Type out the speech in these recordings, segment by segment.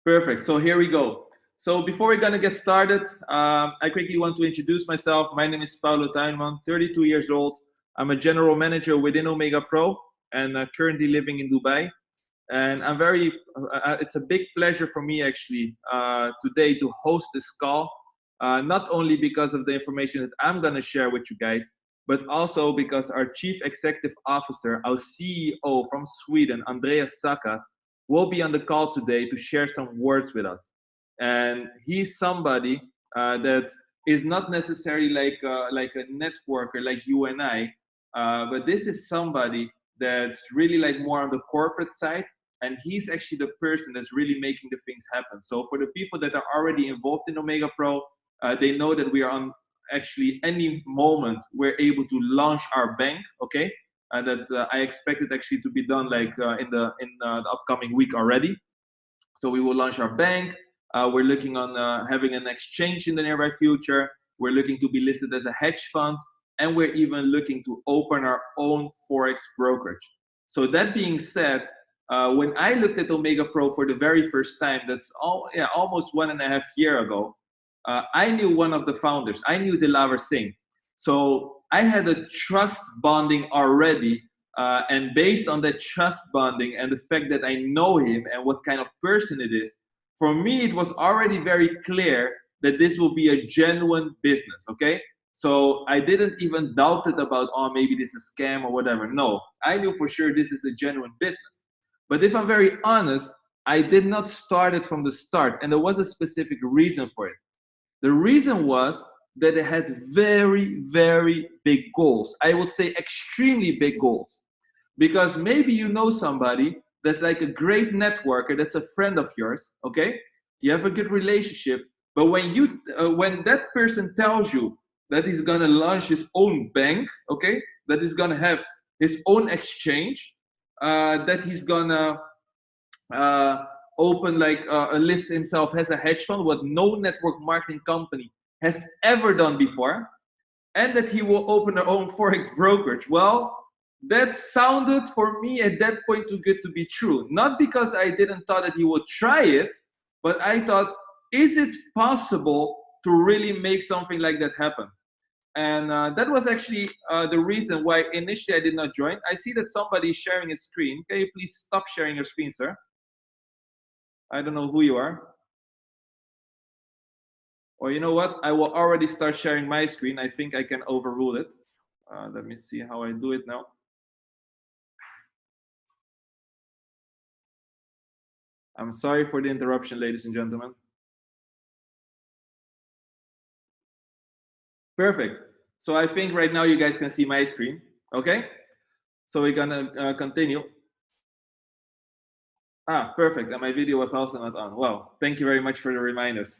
Perfect. So here we go. So before we're gonna get started, I quickly want to introduce myself. My name is Paulo Tuinman, 32 years old. I'm a general manager within Omegapro and currently living in Dubai. And it's a big pleasure for me actually today to host this call, not only because of the information that I'm gonna share with you guys, but also because our Chief Executive Officer, our CEO from Sweden, Andreas Sakas, will be on the call today to share some words with us. And he's somebody that is not necessarily like a networker like you and I, but this is somebody that's really like more on the corporate side, and he's actually the person that's really making the things happen. So for the people that are already involved in Omega Pro, they know that we are on actually any moment we're able to launch our bank. Okay, that I expect it actually to be done like in the upcoming week already. So we will launch our bank. We're looking on having an exchange in the nearby future. We're looking to be listed as a hedge fund, and we're even looking to open our own forex brokerage. So that being said, when I looked at Omega Pro for the very first time, almost 1.5 years ago, I knew one of the founders. I knew Dilaver Singh. So I had a trust bonding already, and based on that trust bonding and the fact that I know him and what kind of person it is, for me it was already very clear that this will be a genuine business. Okay, so I didn't even doubt it about, oh, maybe this is a scam or whatever. No, I knew for sure this is a genuine business. But if I'm very honest, I did not start it from the start, and there was a specific reason for it. The reason was that it had very, very big goals. I would say extremely big goals. Because maybe you know somebody that's like a great networker, that's a friend of yours, okay? You have a good relationship, but when that person tells you that he's gonna launch his own bank, okay, that he's gonna have his own exchange, that he's gonna uh, open like a list himself as a hedge fund, what no network marketing company has ever done before, and that he will open their own forex brokerage. Well, that sounded for me at that point too good to be true. Not because I didn't thought that he would try it, but I thought, is it possible to really make something like that happen? And that was actually the reason why initially I did not join. I see that somebody is sharing his screen. Can you please stop sharing your screen, sir? I don't know who you are. Or you know what? I will already start sharing my screen. I think I can overrule it. Let me see how I do it now. I'm sorry for the interruption, ladies and gentlemen. Perfect. So I think right now you guys can see my screen. Okay. So we're gonna continue. Perfect. And my video was also not on. Well, thank you very much for the reminders.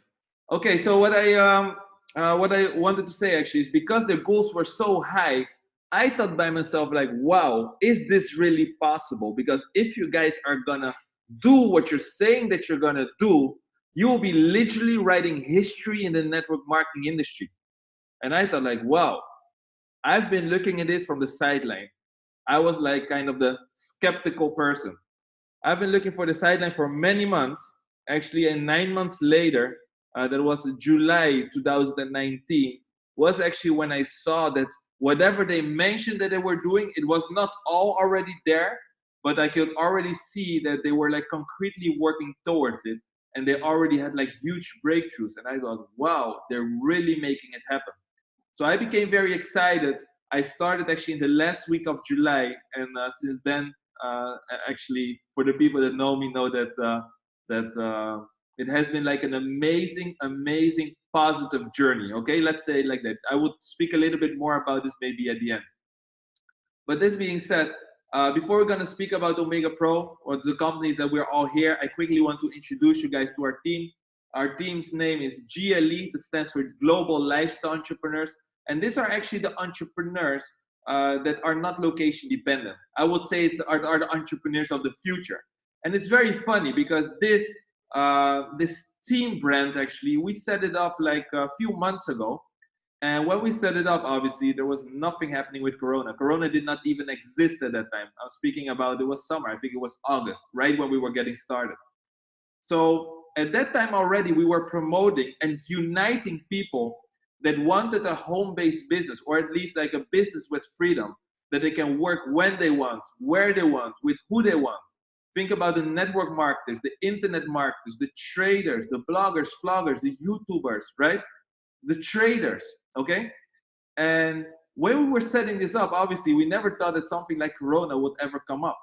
Okay. So what I wanted to say actually is because the goals were so high, I thought by myself like, wow, is this really possible? Because if you guys are gonna do what you're saying that you're gonna do, you will be literally writing history in the network marketing industry. And I thought like, wow, I've been looking at it from the sideline. I was like kind of the skeptical person. I've been looking for the sideline for many months. Actually, and 9 months later, that was July 2019, was actually when I saw that whatever they mentioned that they were doing, it was not all already there, but I could already see that they were like concretely working towards it, and they already had like huge breakthroughs. And I thought, wow, they're really making it happen. So I became very excited. I started actually in the last week of July, and since then, actually, for the people that know me, know that it has been like an amazing, amazing, positive journey. Okay, let's say it like that. I would speak a little bit more about this maybe at the end. But this being said, before we're gonna speak about Omega Pro or the companies that we're all here, I quickly want to introduce you guys to our team. Our team's name is GLE, that stands for Global Lifestyle Entrepreneurs. And these are actually the entrepreneurs that are not location dependent. I would say are the entrepreneurs of the future. And it's very funny because this team brand actually, we set it up like a few months ago. And when we set it up, obviously, there was nothing happening with Corona. Corona did not even exist at that time. I'm speaking about, it was summer. I think it was August, right when we were getting started. So at that time already, we were promoting and uniting people that wanted a home-based business, or at least like a business with freedom, that they can work when they want, where they want, with who they want. Think about the network marketers, the internet marketers, the traders, the bloggers, vloggers, the YouTubers, right? The traders, okay? And when we were setting this up, obviously, we never thought that something like Corona would ever come up.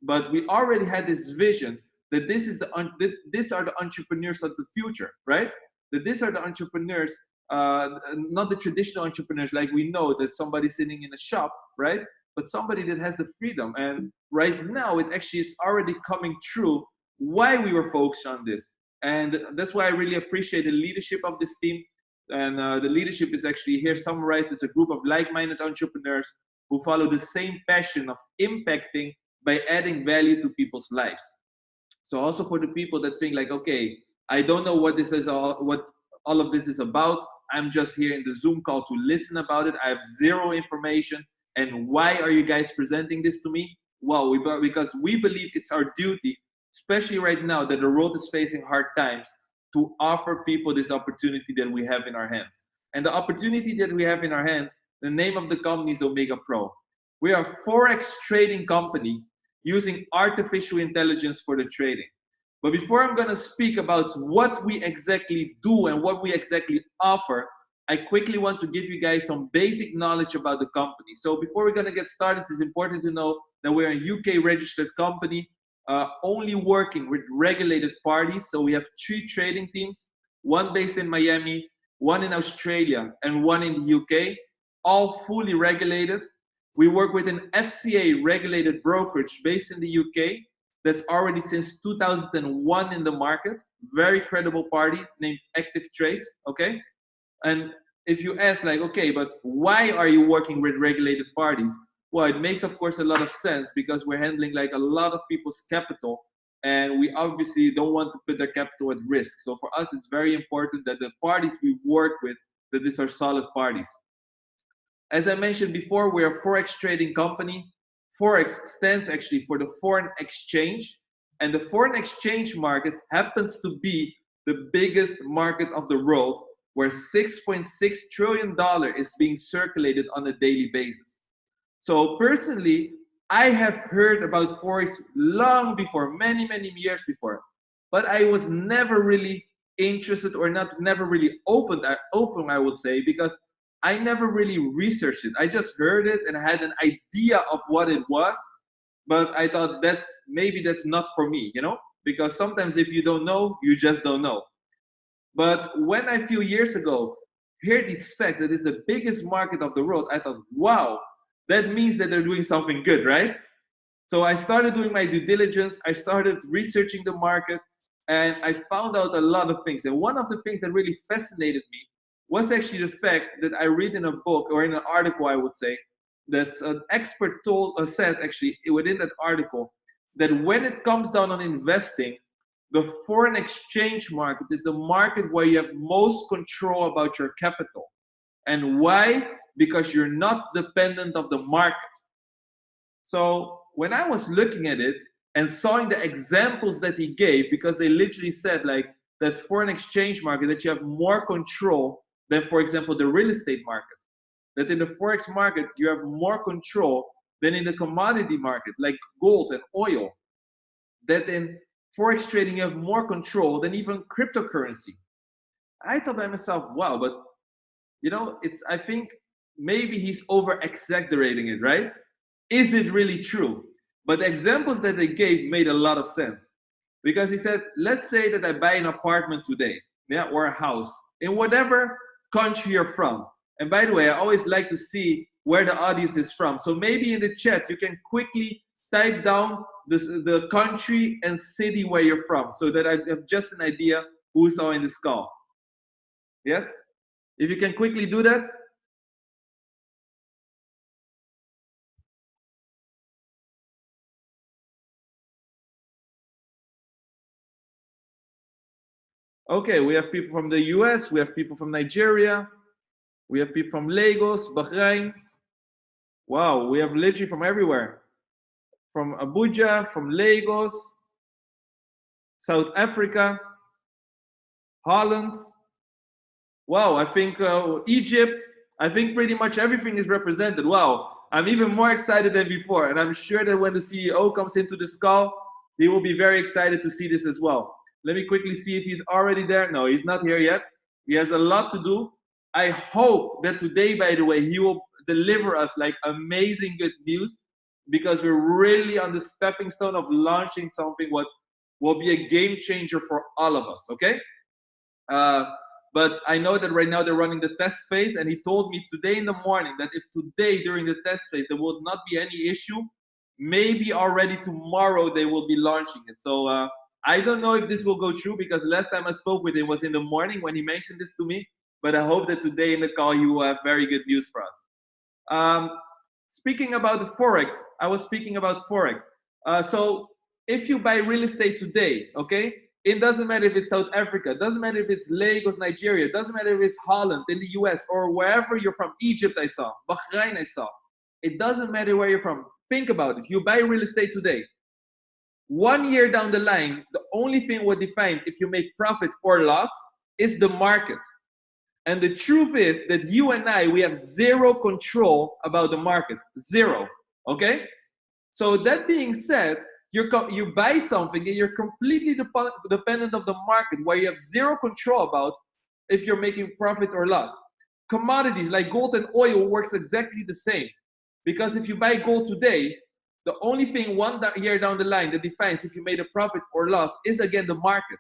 But we already had this vision that these are the entrepreneurs of the future, right? That these are the entrepreneurs, not the traditional entrepreneurs like we know that somebody sitting in a shop, right? But somebody that has the freedom. And right now, it actually is already coming true why we were focused on this. And that's why I really appreciate the leadership of this team. And the leadership is actually here summarized. It's a group of like-minded entrepreneurs who follow the same passion of impacting by adding value to people's lives. So also for the people that think like, okay, I don't know what what all of this is about. I'm just here in the Zoom call to listen about it. I have zero information. And why are you guys presenting this to me? Well, because we believe it's our duty, especially right now that the world is facing hard times, to offer people this opportunity that we have in our hands. And the opportunity that we have in our hands, the name of the company is Omegapro. We are a Forex trading company using artificial intelligence for the trading. But before I'm going to speak about what we exactly do and what we exactly offer, I quickly want to give you guys some basic knowledge about the company. So before we're going to get started, it's important to know that we're a UK registered company, only working with regulated parties. So we have 3 trading teams, one based in Miami, one in Australia, and one in the UK, all fully regulated. We work with an FCA regulated brokerage based in the UK that's already since 2001 in the market. Very credible party named Active Trades, okay? And if you ask like, okay, but why are you working with regulated parties? Well, it makes, of course, a lot of sense because we're handling like a lot of people's capital and we obviously don't want to put their capital at risk. So for us, it's very important that the parties we work with, that these are solid parties. As I mentioned before, we're a Forex trading company. Forex stands actually for the foreign exchange. And the foreign exchange market happens to be the biggest market of the world, where $6.6 trillion is being circulated on a daily basis. So personally, I have heard about Forex long before, many, many years before, but I was never really interested or never really open, I would say, because I never really researched it. I just heard it and had an idea of what it was, but I thought that maybe that's not for me, you know? Because sometimes if you don't know, you just don't know. But when I, a few years ago, heard these facts that it's the biggest market of the world, I thought, wow, that means that they're doing something good, right? So I started doing my due diligence. I started researching the market, and I found out a lot of things. And one of the things that really fascinated me was actually the fact that I read in a book or in an article, I would say, that an expert said actually within that article that when it comes down on investing, the foreign exchange market is the market where you have most control about your capital. And why? Because you're not dependent of the market. So when I was looking at it and saw the examples that he gave, because they literally said like that foreign exchange market, that you have more control than, for example, the real estate market. That in the Forex market, you have more control than in the commodity market, like gold and oil. That in Forex trading, you have more control than even cryptocurrency. I thought by myself, wow, but you know, I think maybe he's over exaggerating it, right? Is it really true? But the examples that they gave made a lot of sense. Because he said, let's say that I buy an apartment today, yeah, or a house in whatever country you're from. And by the way, I always like to see where the audience is from. So maybe in the chat, you can quickly type down the country and city where you're from so that I have just an idea who's all in this call. Yes? If you can quickly do that. Okay, we have people from the US, we have people from Nigeria, we have people from Lagos, Bahrain. Wow, we have literally from everywhere. From Abuja, from Lagos, South Africa. Holland. Wow, I think Egypt. I think pretty much everything is represented. Wow, I'm even more excited than before, and I'm sure that when the CEO comes into this call, he will be very excited to see this as well. Let me quickly see if he's already there. No, he's not here yet. He has a lot to do. I hope that today, by the way, he will deliver us like amazing good news, because we're really on the stepping stone of launching something what will be a game changer for all of us. Okay. Uh, but I know that right now they're running the test phase, and he told me today in the morning that if today during the test phase there will not be any issue, maybe already tomorrow they will be launching it. So I don't know if this will go through, because the last time I spoke with him was in the morning when he mentioned this to me. But I hope that today in the call he will have very good news for us. Um, Speaking about the forex, I was speaking about forex. So if you buy real estate today, okay, it doesn't matter if it's South Africa, it doesn't matter if it's Lagos, Nigeria, it doesn't matter if it's Holland in the US or wherever you're from. Egypt, I saw, Bahrain, I saw. It doesn't matter where you're from. Think about it. You buy real estate today. 1 year down the line, the only thing what defines if you make profit or loss is the market. And the truth is that you and I, we have zero control about the market. Zero. Okay? So that being said, you buy something and you're completely dependent of the market, where you have zero control about if you're making profit or loss. Commodities like gold and oil works exactly the same. Because if you buy gold today, the only thing 1 year down the line that defines if you made a profit or loss is again the market.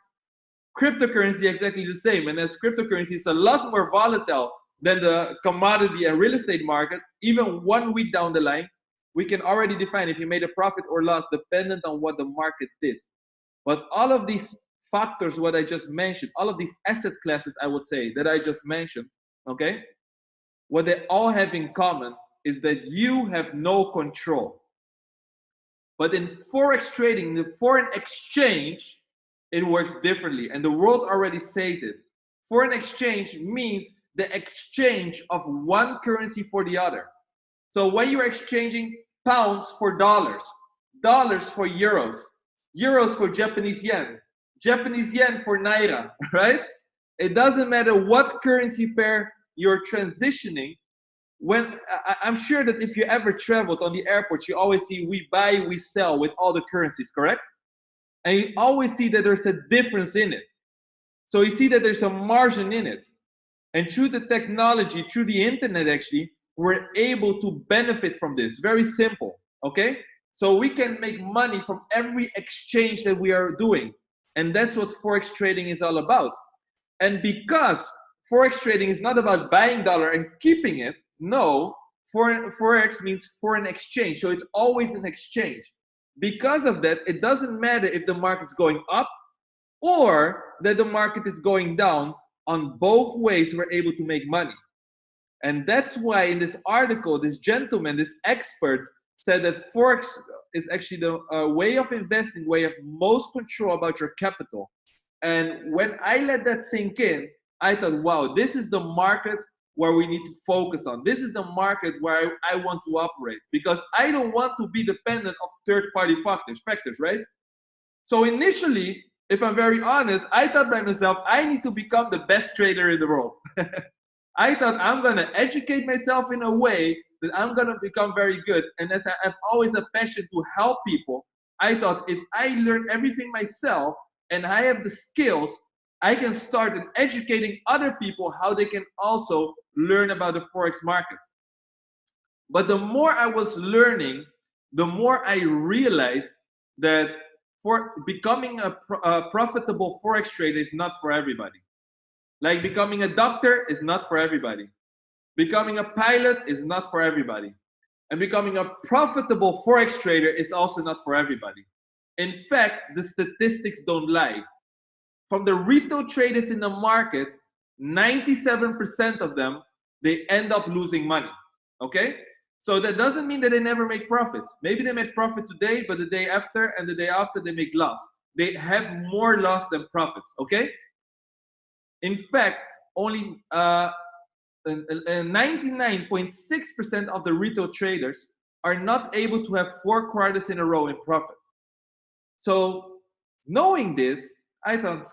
Cryptocurrency exactly the same, and as cryptocurrency is a lot more volatile than the commodity and real estate market, even 1 week down the line, we can already define if you made a profit or loss dependent on what the market did. But all of these factors, what I just mentioned, all of these asset classes, I would say, that I just mentioned, okay, what they all have in common is that you have no control. But in forex trading, the foreign exchange, it works differently, and the world already says it. Foreign exchange means the exchange of one currency for the other. So when you're exchanging pounds for dollars, dollars for euros, euros for Japanese yen for naira, right? It doesn't matter what currency pair you're transitioning. When I'm sure that if you ever traveled on the airport, you always see we buy, we sell with all the currencies, correct? And you always see that there's a difference in it. So you see that there's a margin in it. And through the technology, through the internet, actually, we're able to benefit from this. Very simple, okay? So we can make money from every exchange that we are doing. And that's what forex trading is all about. And because forex trading is not about buying dollar and keeping it, no, forex means foreign exchange. So it's always an exchange. Because of that, it doesn't matter if the market's going up or that the market is going down. On both ways, we're able to make money. And that's why in this article, this gentleman, this expert, said that forex is actually the way of investing, way of most control about your capital. And when I let that sink in, I thought, wow, this is the market where we need to focus on. This is the market where I want to operate, because I don't want to be dependent of third-party factors, right? So initially, if I'm very honest, I thought by myself, I need to become the best trader in the world. I thought I'm going to educate myself in a way that I'm going to become very good. And as I have always a passion to help people, I thought if I learn everything myself and I have the skills, I can start educating other people how they can also learn about the forex market. But the more I was learning, the more I realized that for becoming a profitable forex trader is not for everybody. Like becoming a doctor is not for everybody. Becoming a pilot is not for everybody. And becoming a profitable forex trader is also not for everybody. In fact, the statistics don't lie. From the retail traders in the market, 97% of them, they end up losing money, okay? So that doesn't mean that they never make profit. Maybe they make profit today, but the day after and the day after they make loss. They have more loss than profits, okay? In fact, only 99.6% of the retail traders are not able to have 4 quarters in a row in profit. So knowing this, I thought,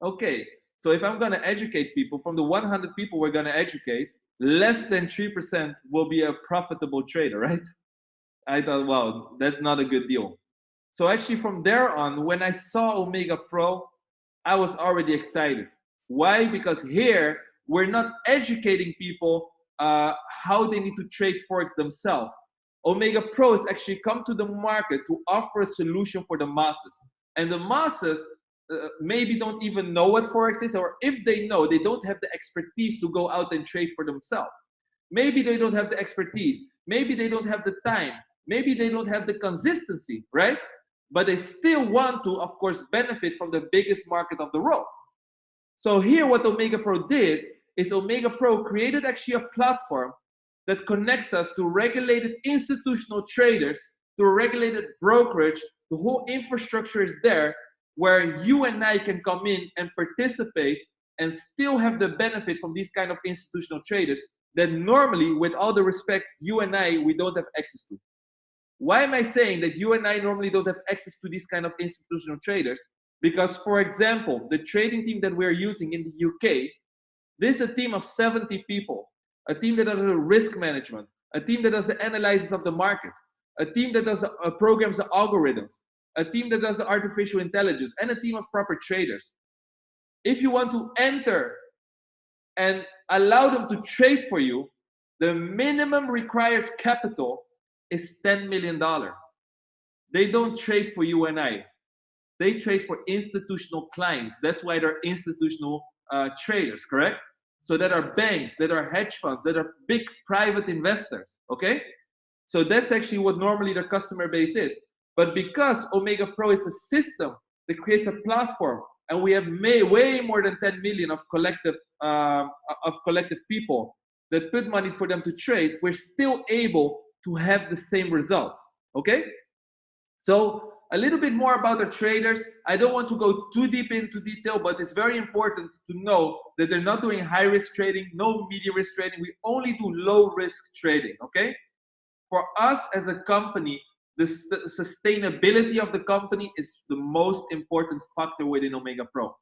okay. So if I'm going to educate people, from the 100 people we're going to educate, less than 3% will be a profitable trader, right? I thought, wow, that's not a good deal. So actually from there on, when I saw Omega Pro, I was already excited. Why? Because here we're not educating people how they need to trade Forex themselves. Omega Pro has actually come to the market to offer a solution for the masses. And the masses maybe don't even know what Forex is, or if they know, they don't have the expertise to go out and trade for themselves. Maybe they don't have the expertise. Maybe they don't have the time. Maybe they don't have the consistency, right? But they still want to, of course, benefit from the biggest market of the world. So here what Omega Pro did is Omega Pro created actually a platform that connects us to regulated institutional traders, to a regulated brokerage. The whole infrastructure is there where you and I can come in and participate and still have the benefit from these kind of institutional traders that normally, with all the respect, you and I, we don't have access to. Why am I saying that you and I normally don't have access to these kind of institutional traders? Because, for example, the trading team that we're using in the UK, this is a team of 70 people, a team that does the risk management, a team that does the analysis of the market, a team that does the programs the algorithms, a team that does the artificial intelligence, and a team of proper traders. If you want to enter and allow them to trade for you, the minimum required capital is $10 million. They don't trade for you and I. They trade for institutional clients. That's why they're institutional traders, correct? So that are banks, that are hedge funds, that are big private investors, okay? So that's actually what normally their customer base is. But because Omega Pro is a system that creates a platform, and we have way more than 10 million of collective people that put money for them to trade, we're still able to have the same results, okay? So a little bit more about the traders. I don't want to go too deep into detail, but it's very important to know that they're not doing high risk trading, no medium risk trading. We only do low risk trading, okay? For us as a company, the sustainability of the company is the most important factor within Omega Pro.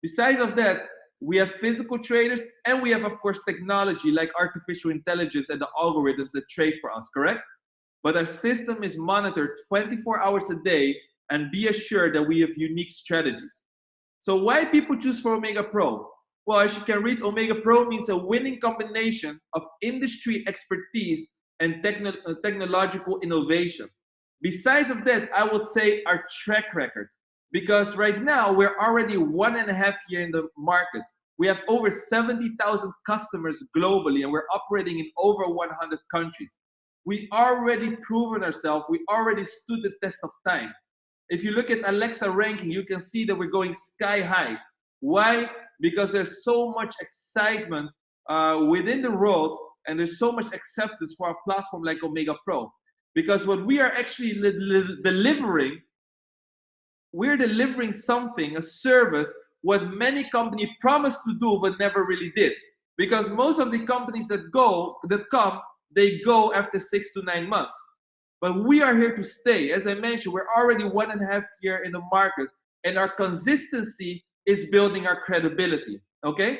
Besides of that, we have physical traders, and we have, of course, technology like artificial intelligence and the algorithms that trade for us, correct? But our system is monitored 24 hours a day, and be assured that we have unique strategies. So why people choose for Omega Pro? Well, as you can read, Omega Pro means a winning combination of industry expertise and technological innovation. Besides of that, I would say our track record. Because right now, we're already 1.5 years in the market. We have over 70,000 customers globally, and we're operating in over 100 countries. We already proven ourselves. We already stood the test of time. If you look at Alexa ranking, you can see that we're going sky high. Why? Because there's so much excitement within the world, and there's so much acceptance for a platform like Omega Pro. Because what we are actually delivering, we're delivering something, a service, what many companies promised to do but never really did. Because most of the companies that come, they go after 6 to 9 months. But we are here to stay. As I mentioned, we're already 1.5 years in the market, and our consistency is building our credibility, okay?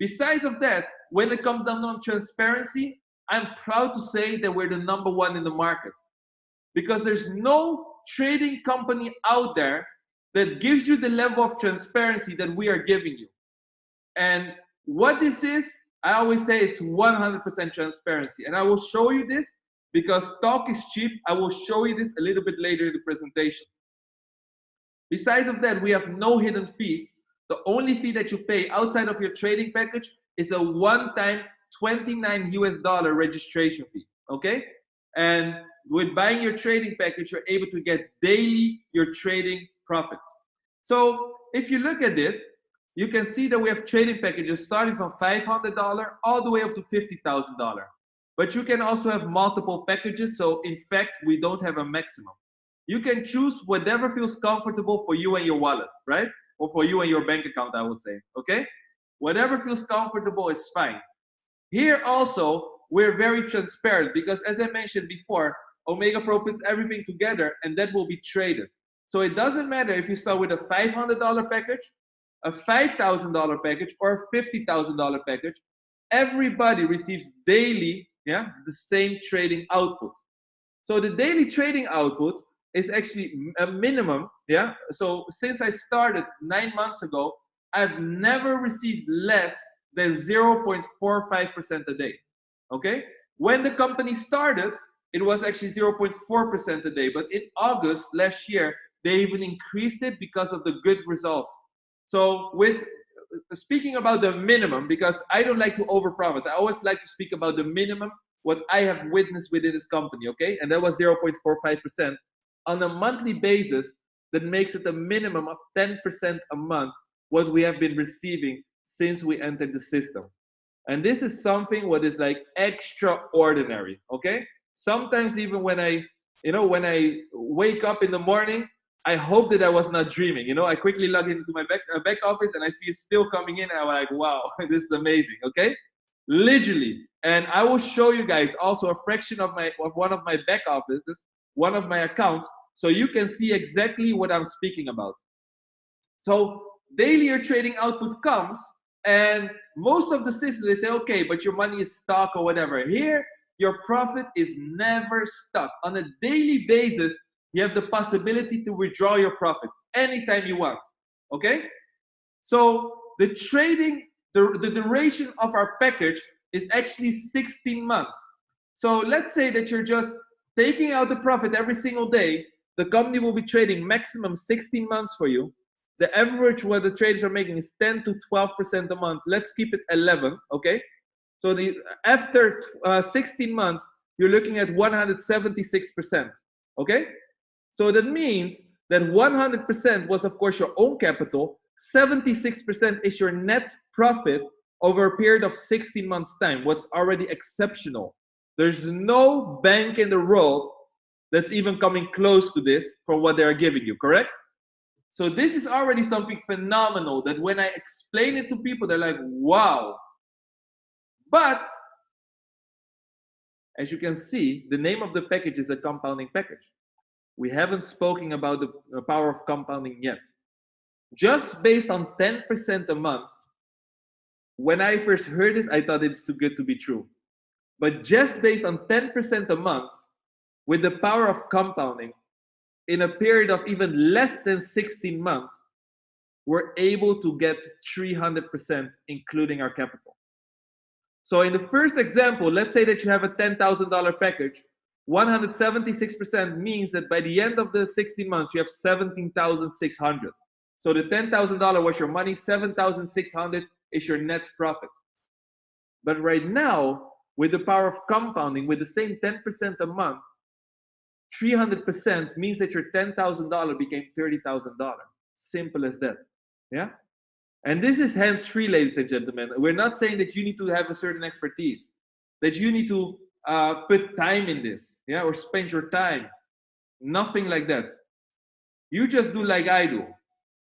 Besides of that, when it comes down to transparency, I'm proud to say that we're the #1 in the market. Because there's no trading company out there that gives you the level of transparency that we are giving you. And what this is, I always say it's 100% transparency. And I will show you this because talk is cheap. I will show you this a little bit later in the presentation. Besides of that, we have no hidden fees. The only fee that you pay outside of your trading package is a one-time $29 registration fee, okay? And with buying your trading package, you're able to get daily your trading profits. So if you look at this, you can see that we have trading packages starting from $500 all the way up to $50,000. But you can also have multiple packages. So in fact, we don't have a maximum. You can choose whatever feels comfortable for you and your wallet, right? Or for you and your bank account, I would say, okay? Whatever feels comfortable is fine. Here also, we're very transparent because as I mentioned before, Omega Pro puts everything together and that will be traded. So it doesn't matter if you start with a $500 package a $5,000 package, or a $50,000 package, everybody receives daily, yeah, the same trading output. So the daily trading output is actually a minimum, yeah. So since I started 9 months ago, I've never received less than 0.45% a day. Okay? When the company started, it was actually 0.4% a day. But in August last year, they even increased it because of the good results. So with speaking about the minimum, because I don't like to overpromise, I always like to speak about the minimum, what I have witnessed within this company, okay? And that was 0.45% on a monthly basis. That makes it a minimum of 10% a month what we have been receiving since we entered the system. And this is something what is like extraordinary, okay? Sometimes even when I wake up in the morning, I hope that I was not dreaming. I quickly log into my back office and I see it still coming in, and I'm like, wow, this is amazing, okay? Literally. And I will show you guys also a fraction of one of my back offices, one of my accounts, so you can see exactly what I'm speaking about. So daily your trading output comes, and most of the systems, they say, okay, but your money is stuck or whatever. Here, your profit is never stuck. On a daily basis, you have the possibility to withdraw your profit anytime you want, okay? So the trading, the duration of our package is actually 16 months. So let's say that you're just taking out the profit every single day. The company will be trading maximum 16 months for you. The average what the traders are making is 10 to 12% a month. Let's keep it 11, okay? So after 16 months, you're looking at 176%, okay? So that means that 100% was, of course, your own capital. 76% is your net profit over a period of 16 months' time. What's already exceptional. There's no bank in the world that's even coming close to this for what they're giving you, correct? So this is already something phenomenal that when I explain it to people, they're like, wow. But as you can see, the name of the package is a compounding package. We haven't spoken about the power of compounding yet. Just based on 10% a month, when I first heard this, I thought it's too good to be true. But just based on 10% a month, with the power of compounding, in a period of even less than 16 months, we're able to get 300%, including our capital. So in the first example, let's say that you have a $10,000 package. 176% means that by the end of the 16 months, you have 17,600. So the $10,000 was your money, 7,600 is your net profit. But right now, with the power of compounding, with the same 10% a month, 300% means that your $10,000 became $30,000. Simple as that. Yeah? And this is hands-free, ladies and gentlemen. We're not saying that you need to have a certain expertise, that you need to put time in this, yeah, or spend your time. Nothing like that. You just do like I do.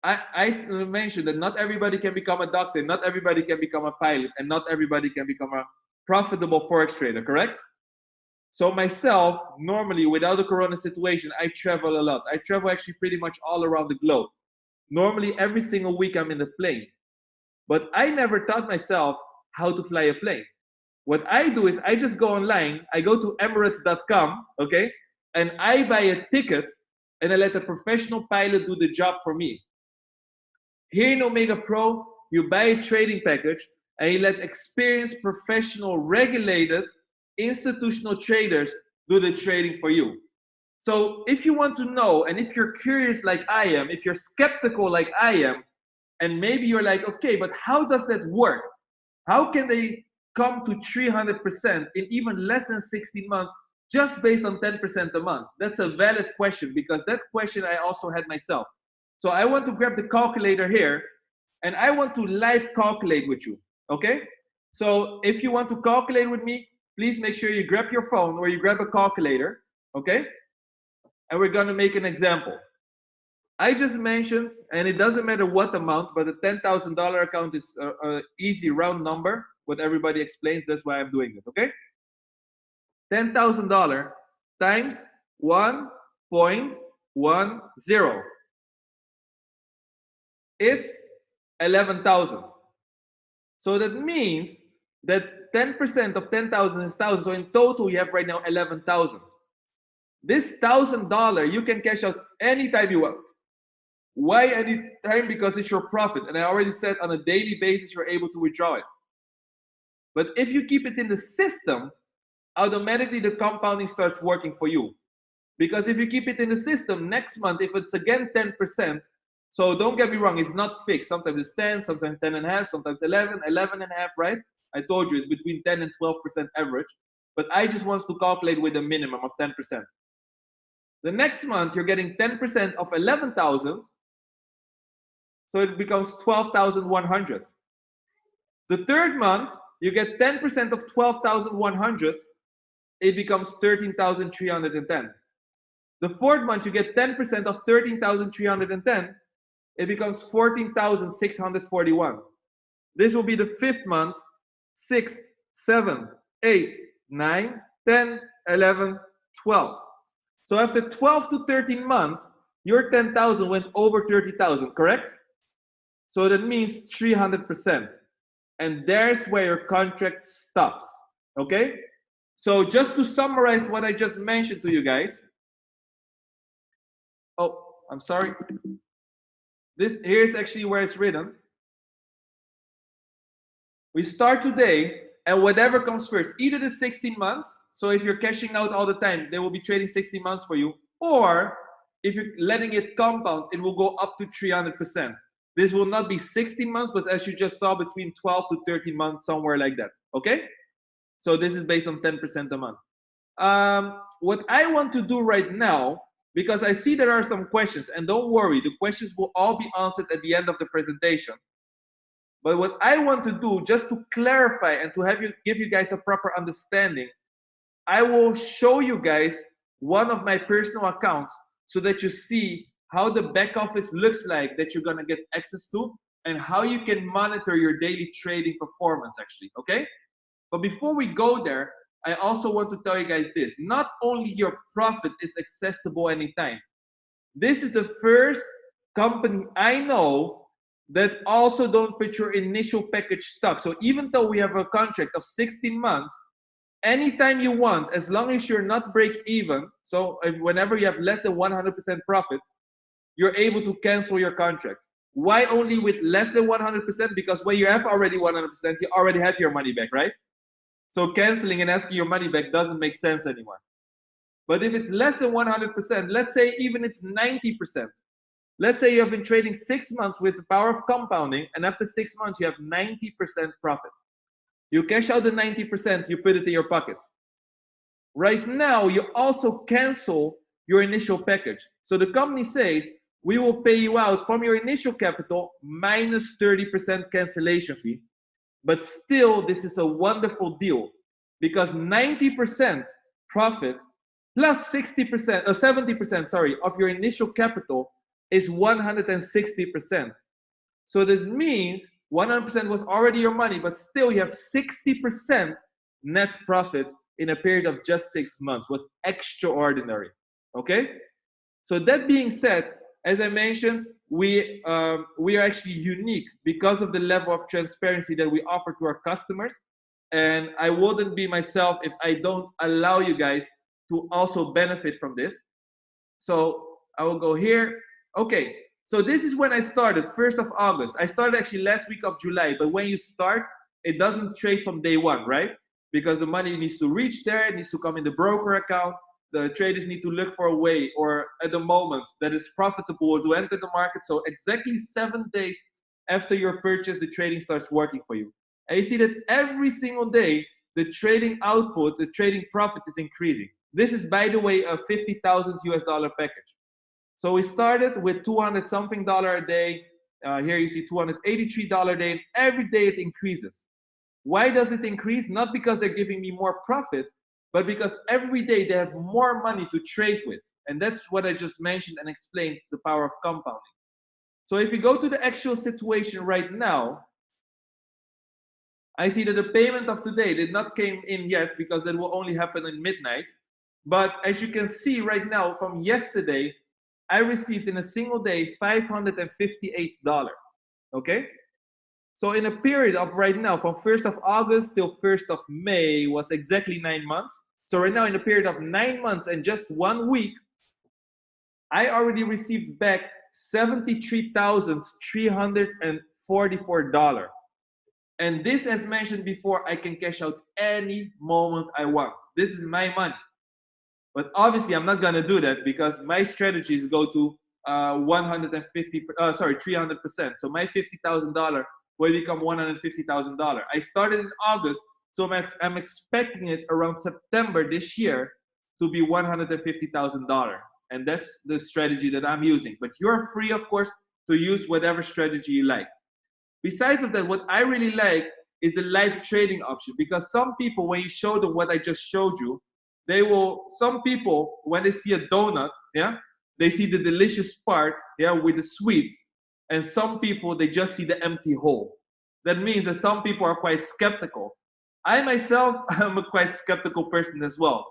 I mentioned that not everybody can become a doctor, not everybody can become a pilot, and not everybody can become a profitable Forex trader, correct? So myself, normally without the Corona situation, I travel a lot. I travel actually pretty much all around the globe. Normally every single week I'm in the plane. But I never taught myself how to fly a plane. What I do is I just go online, I go to Emirates.com, okay, and I buy a ticket and I let a professional pilot do the job for me. Here in Omegapro, you buy a trading package and you let experienced, professional, regulated, institutional traders do the trading for you. So if you want to know, and if you're curious like I am, if you're skeptical like I am, and maybe you're like, okay, but how does that work? How can they come to 300% in even less than 16 months just based on 10% a month? That's a valid question, because that question I also had myself. So I want to grab the calculator here and I want to live calculate with you, okay? So if you want to calculate with me, please make sure you grab your phone or you grab a calculator, okay? And we're gonna make an example. I just mentioned, and it doesn't matter what amount, but the $10,000 account is an easy round number. What everybody explains, that's why I'm doing it, okay? $10,000 times 1.10 is 11,000. So that means that 10% of 10,000 is 1,000. So in total, you have right now 11,000. This $1,000 you can cash out anytime you want. Why anytime? Because it's your profit. And I already said on a daily basis, you're able to withdraw it. But if you keep it in the system, automatically the compounding starts working for you. Because if you keep it in the system, next month, if it's again 10%, so don't get me wrong, it's not fixed. Sometimes it's 10, sometimes 10.5, sometimes 11, 11.5, right? I told you it's between 10 and 12% average. But I just want to calculate with a minimum of 10%. The next month, you're getting 10% of 11,000. So it becomes 12,100. The third month, you get 10% of 12,100. It becomes 13,310. The fourth month, you get 10% of 13,310. It becomes 14,641. This will be the fifth month, 6, 7, 8, 9, 10, 11, 12. So after 12 to 13 months, your 10,000 went over 30,000, correct? So that means 300%. And there's where your contract stops, okay? So just to summarize what I just mentioned to you guys. Oh, I'm sorry. Here's actually where it's written. We start today, and whatever comes first, either the 16 months, so if you're cashing out all the time, they will be trading 16 months for you, or if you're letting it compound, it will go up to 300%. This will not be 16 months, but as you just saw, between 12 to 13 months, somewhere like that, okay? So this is based on 10% a month. What I want to do right now, because I see there are some questions, and don't worry, the questions will all be answered at the end of the presentation. But what I want to do, just to clarify and to give you guys a proper understanding, I will show you guys one of my personal accounts so that you see how the back office looks like that you're gonna get access to and how you can monitor your daily trading performance actually, okay? But before we go there, I also want to tell you guys this. Not only your profit is accessible anytime. This is the first company I know that also don't put your initial package stuck. So even though we have a contract of 16 months, anytime you want, as long as you're not break even, so whenever you have less than 100% profit, you're able to cancel your contract. Why only with less than 100%? Because when you have already 100%, you already have your money back, right? So canceling and asking your money back doesn't make sense anymore. But if it's less than 100%, let's say even it's 90%. Let's say you have been trading 6 months with the power of compounding, and after 6 months, you have 90% profit. You cash out the 90%, you put it in your pocket. Right now, you also cancel your initial package. So the company says, we will pay you out from your initial capital minus 30% cancellation fee. But still, this is a wonderful deal because 90% profit plus 60%, 70%, sorry, of your initial capital is 160%. So that means 100% was already your money, but still you have 60% net profit in a period of just 6 months. Was extraordinary, okay? So that being said, as I mentioned, we are actually unique because of the level of transparency that we offer to our customers. And I wouldn't be myself if I don't allow you guys to also benefit from this. So I will go here. Okay, so this is when I started, 1st of August. I started actually last week of July, but when you start, it doesn't trade from day one, right? Because the money needs to reach there, it needs to come in the broker account. The traders need to look for a way or at the moment that is profitable to enter the market. So exactly 7 days after your purchase, the trading starts working for you. And you see that every single day, the trading output, the trading profit is increasing. This is, by the way, a $50,000 US dollar package. So we started with 200 something dollar a day. Here you see $283 a day, and every day it increases. Why does it increase? Not because they're giving me more profit, but because every day they have more money to trade with. And that's what I just mentioned and explained, the power of compounding. So if you go to the actual situation right now, I see that the payment of today did not came in yet because it will only happen in midnight. But as you can see right now, from yesterday, I received in a single day $558, okay? So in a period of right now, from 1st of August till 1st of May was exactly 9 months. So right now in a period of 9 months and just 1 week, I already received back $73,344. And this, as mentioned before, I can cash out any moment I want. This is my money. But obviously, I'm not gonna do that because my strategies go to 300%. So my $50,000 will become $150,000. I started in August, so I'm expecting it around September this year to be $150,000. And that's the strategy that I'm using. But you're free, of course, to use whatever strategy you like. Besides of that, what I really like is the live trading option, because some people, when you show them what I just showed you, some people, when they see a donut, yeah, they see the delicious part, yeah, with the sweets. And some people, they just see the empty hole. That means that some people are quite skeptical. I myself, am a quite skeptical person as well.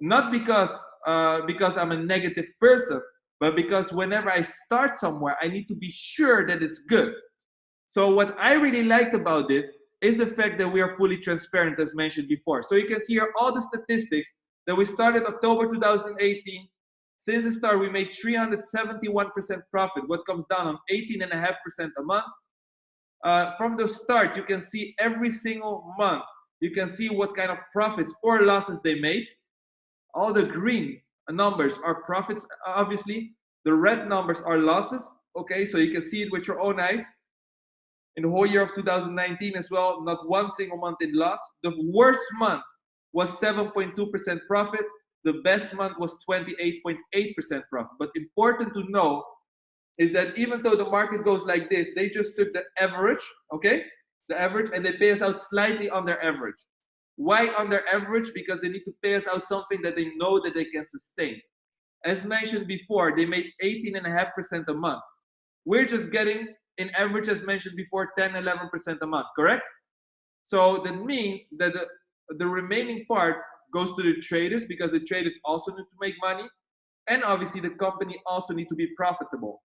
Not because I'm a negative person, but because whenever I start somewhere, I need to be sure that it's good. So what I really liked about this is the fact that we are fully transparent, as mentioned before. So you can see here all the statistics that we started October 2018. Since the start, we made 371% profit, what comes down on 18.5% a month. From the start, you can see every single month, you can see what kind of profits or losses they made. All the green numbers are profits, obviously. The red numbers are losses. Okay, so you can see it with your own eyes. In the whole year of 2019 as well, not one single month in loss. The worst month was 7.2% profit. The best month was 28.8% profit. But important to know is that even though the market goes like this, they just took the average, okay? The average, and they pay us out slightly under average. Why under average? Because they need to pay us out something that they know that they can sustain. As mentioned before, they made 18.5% a month. We're just getting, in average, as mentioned before, 10-11% a month, correct? So that means that the remaining part goes to the traders, because the traders also need to make money, and obviously the company also need to be profitable.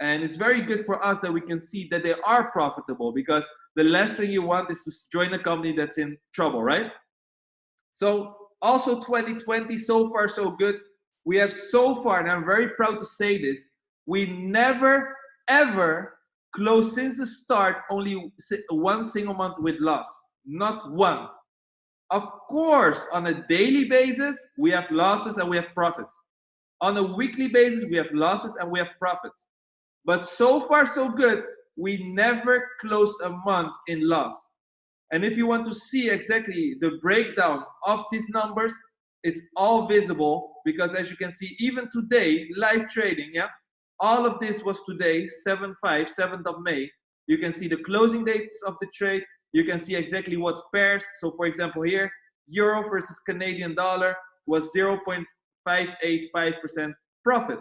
And it's very good for us that we can see that they are profitable, because the last thing you want is to join a company that's in trouble, right? So also 2020, so far so good. We have so far, and I'm very proud to say this, we never ever closed since the start only one single month with loss. Not one. Of course, on a daily basis, we have losses and we have profits. On a weekly basis, we have losses and we have profits. But so far so good, we never closed a month in loss. And if you want to see exactly the breakdown of these numbers, it's all visible, because as you can see, even today, live trading, yeah, all of this was today, 7th of May. You can see the closing dates of the trade. You can see exactly what pairs. So for example here, euro versus Canadian dollar was 0.585% profit.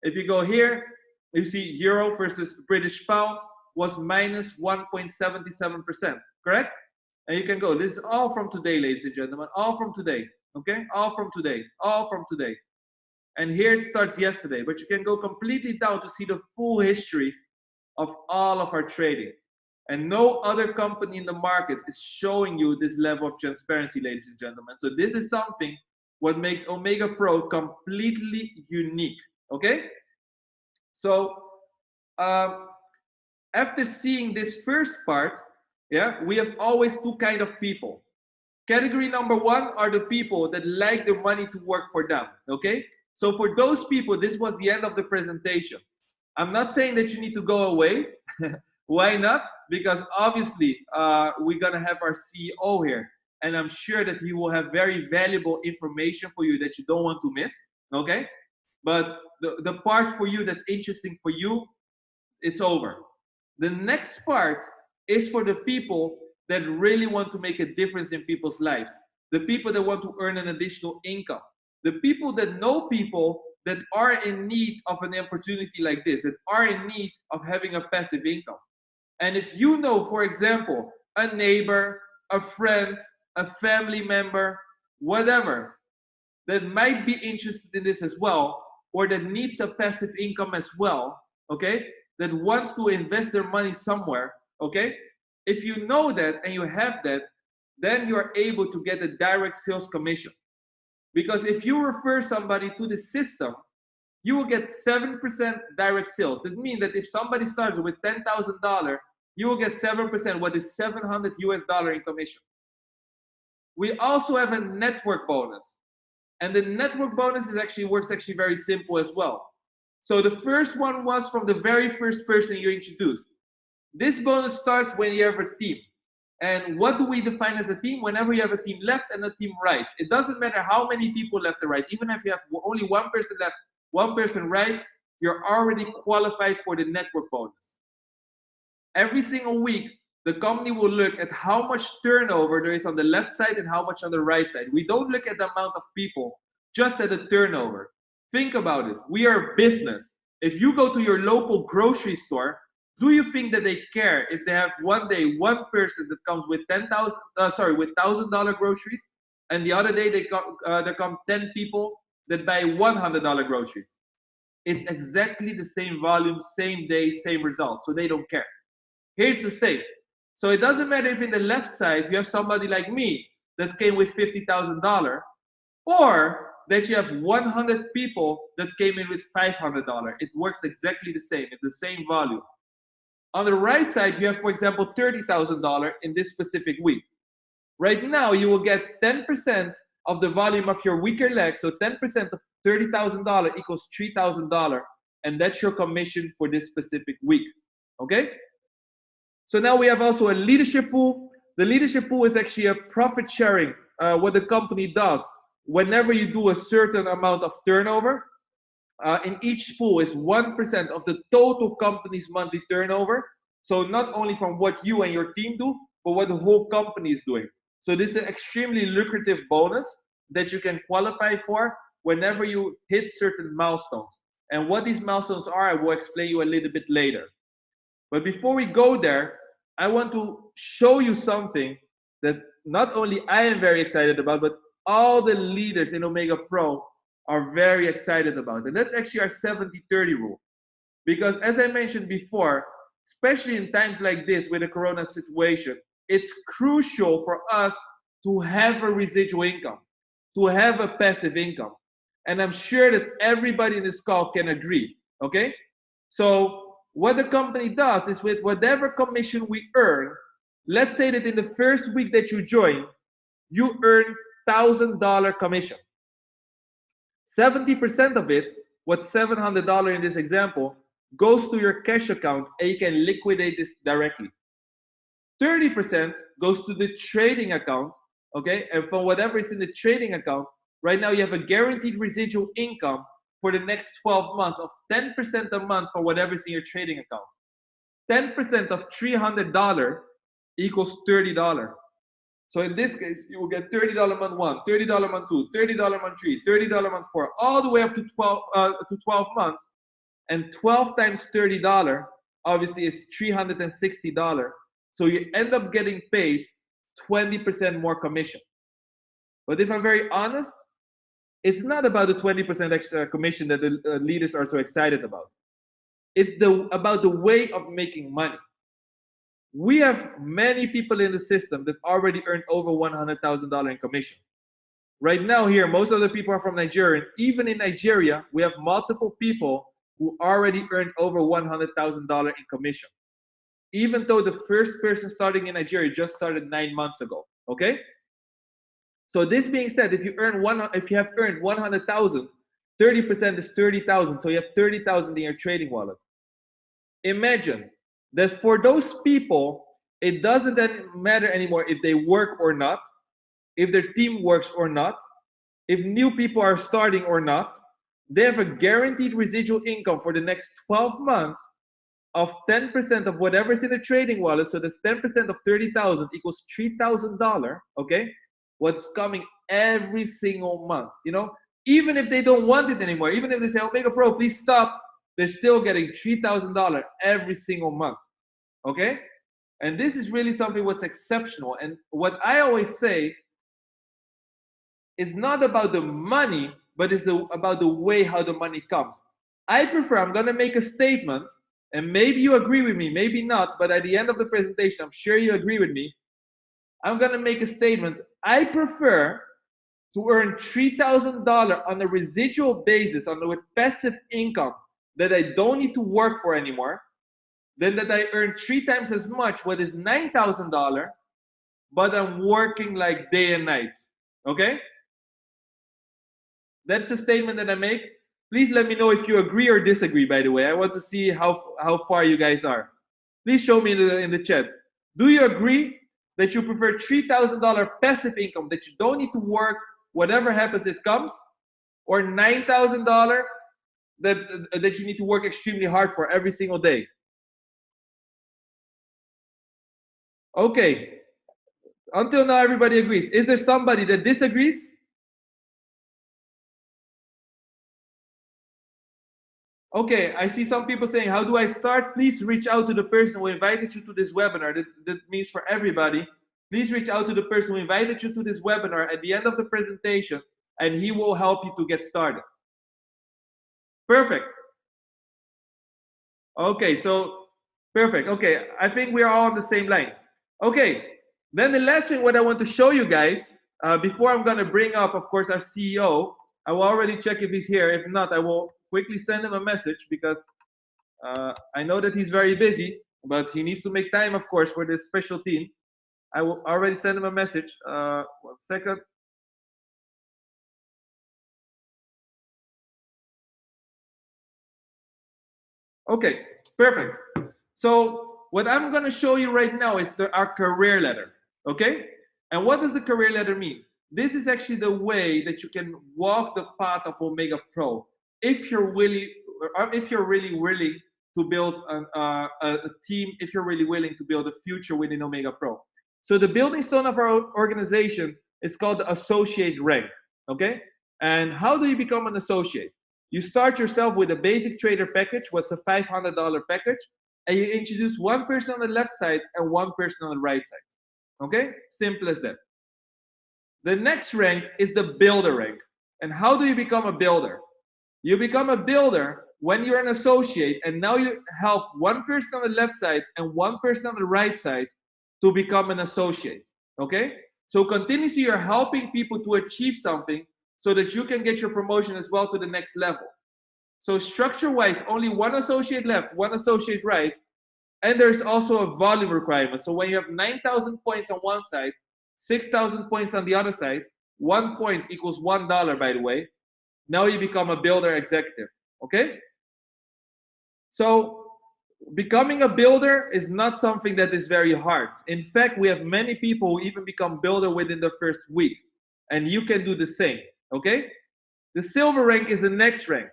If you go here, you see euro versus British pound was minus 1.77%, correct? And you can go, this is all from today, ladies and gentlemen, all from today, okay? All from today, all from today. And here it starts yesterday, but you can go completely down to see the full history of all of our trading. And no other company in the market is showing you this level of transparency, ladies and gentlemen. So this is something what makes Omegapro completely unique, okay? So after seeing this first part, yeah, we have always two kind of people. Category number one are the people that like their money to work for them, okay? So for those people, this was the end of the presentation. I'm not saying that you need to go away. Why not? Because obviously we're gonna have our CEO here, and I'm sure that he will have very valuable information for you that you don't want to miss, okay? But the part for you that's interesting for you, it's over. The next part is for the people that really want to make a difference in people's lives, the people that want to earn an additional income, the people that know people that are in need of an opportunity like this, that are in need of having a passive income. And if you know, for example, a neighbor, a friend, a family member, whatever, that might be interested in this as well, or that needs a passive income as well, okay, that wants to invest their money somewhere, okay, If you know that and you have that, then you are able to get a direct sales commission. Because if you refer somebody to the system, you will get 7% direct sales. This means that if somebody starts with $10,000, you will get 7%, what is $700 in commission. We also have a network bonus. And the network bonus works very simple as well. So the first one was from the very first person you introduced. This bonus starts when you have a team. And what do we define as a team? Whenever you have a team left and a team right. It doesn't matter how many people left or right. Even if you have only one person left, one person right, you're already qualified for the network bonus. Every single week, the company will look at how much turnover there is on the left side and how much on the right side. We don't look at the amount of people, just at the turnover. Think about it. We are a business. If you go to your local grocery store, do you think that they care if they have one day one person that comes with $1,000 groceries, and the other day there come 10 people that buy $100 groceries? It's exactly the same volume, same day, same result. So they don't care. Here's the same. So it doesn't matter if in the left side you have somebody like me that came with $50,000, or that you have 100 people that came in with $500. It works exactly the same. It's the same volume. On the right side, you have, for example, $30,000 in this specific week. Right now, you will get 10% of the volume of your weaker leg. So 10% of $30,000 equals $3,000. And that's your commission for this specific week. Okay? So now we have also a leadership pool. The leadership pool is actually a profit sharing, what the company does. Whenever you do a certain amount of turnover, in each pool is 1% of the total company's monthly turnover. So not only from what you and your team do, but what the whole company is doing. So this is an extremely lucrative bonus that you can qualify for whenever you hit certain milestones. And what these milestones are, I will explain you a little bit later. But before we go there, I want to show you something that not only I am very excited about, but all the leaders in Omegapro are very excited about. And that's actually our 70-30 rule. Because as I mentioned before, especially in times like this with the corona situation, it's crucial for us to have a residual income, to have a passive income. And I'm sure that everybody in this call can agree, okay? So what the company does is with whatever commission we earn, let's say that in the first week that you join, you earn $1,000 commission. 70% of it, what's $700 in this example, goes to your cash account and you can liquidate this directly. 30% goes to the trading account, okay? And for whatever is in the trading account, right now you have a guaranteed residual income for the next 12 months of 10% a month for whatever's in your trading account. 10% of $300 equals $30. So in this case, you will get $30 month one, $30 month two, $30 month three, $30 month four, all the way up to 12 months. And 12 times $30 obviously is $360. So you end up getting paid 20% more commission. But if I'm very honest, it's not about the 20% extra commission that the leaders are so excited about. It's about the way of making money. We have many people in the system that already earned over $100,000 in commission. Right now here, most of the people are from Nigeria. And even in Nigeria, we have multiple people who already earned over $100,000 in commission. Even though the first person starting in Nigeria just started 9 months ago, okay? So this being said, if you have earned 100,000, 30% is 30,000. So you have 30,000 in your trading wallet. Imagine that for those people, it doesn't then matter anymore if they work or not, if their team works or not, if new people are starting or not. They have a guaranteed residual income for the next 12 months of 10% of whatever's in the trading wallet. So that's 10% of 30,000 equals $3,000, okay? What's coming every single month, you know? Even if they don't want it anymore, even if they say, Omegapro, please stop, they're still getting $3,000 every single month, okay? And this is really something what's exceptional. And what I always say is not about the money, but it's about the way how the money comes. I'm gonna make a statement, and maybe you agree with me, maybe not, but at the end of the presentation, I'm sure you agree with me. I'm gonna make a statement. I prefer to earn $3,000 on a residual basis, with passive income that I don't need to work for anymore, than that I earn 3 times as much, what is $9,000, but I'm working like day and night. Okay? That's a statement that I make. Please let me know if you agree or disagree, by the way. I want to see how far you guys are. Please show me in the chat. Do you agree that you prefer $3,000 passive income, that you don't need to work, whatever happens, it comes? Or $9,000 that you need to work extremely hard for every single day? Okay. Until now, everybody agrees. Is there somebody that disagrees? Okay, I see some people saying, how do I start? Please reach out to the person who invited you to this webinar. That means for everybody. Please reach out to the person who invited you to this webinar at the end of the presentation, and he will help you to get started. Perfect. Okay, so perfect. Okay, I think we are all on the same line. Okay, then the last thing what I want to show you guys, before I'm going to bring up, of course, our CEO. I will already check if he's here. If not, I will quickly send him a message, because I know that he's very busy, but he needs to make time, of course, for this special team. I will already send him a message. 1 second. Okay, perfect. So what I'm going to show you right now is our career ladder. Okay? And what does the career ladder mean? This is actually the way that you can walk the path of Omegapro if you're really willing to build a team, if you're really willing to build a future within Omegapro. So the building stone of our organization is called the associate rank. Okay? And how do you become an associate? You start yourself with a basic trader package, what's a $500 package, and you introduce one person on the left side and one person on the right side. Okay? Simple as that. The next rank is the builder rank. And how do you become a builder? You become a builder when you're an associate, and now you help one person on the left side and one person on the right side to become an associate. Okay? So continuously you're helping people to achieve something so that you can get your promotion as well to the next level. So structure-wise, only one associate left, one associate right, and there's also a volume requirement. So when you have 9,000 points on one side, 6,000 points on the other side, 1 point equals $1, by the way. Now you become a builder executive, okay? So becoming a builder is not something that is very hard. In fact, we have many people who even become builder within the first week, and you can do the same, okay? The silver rank is the next rank.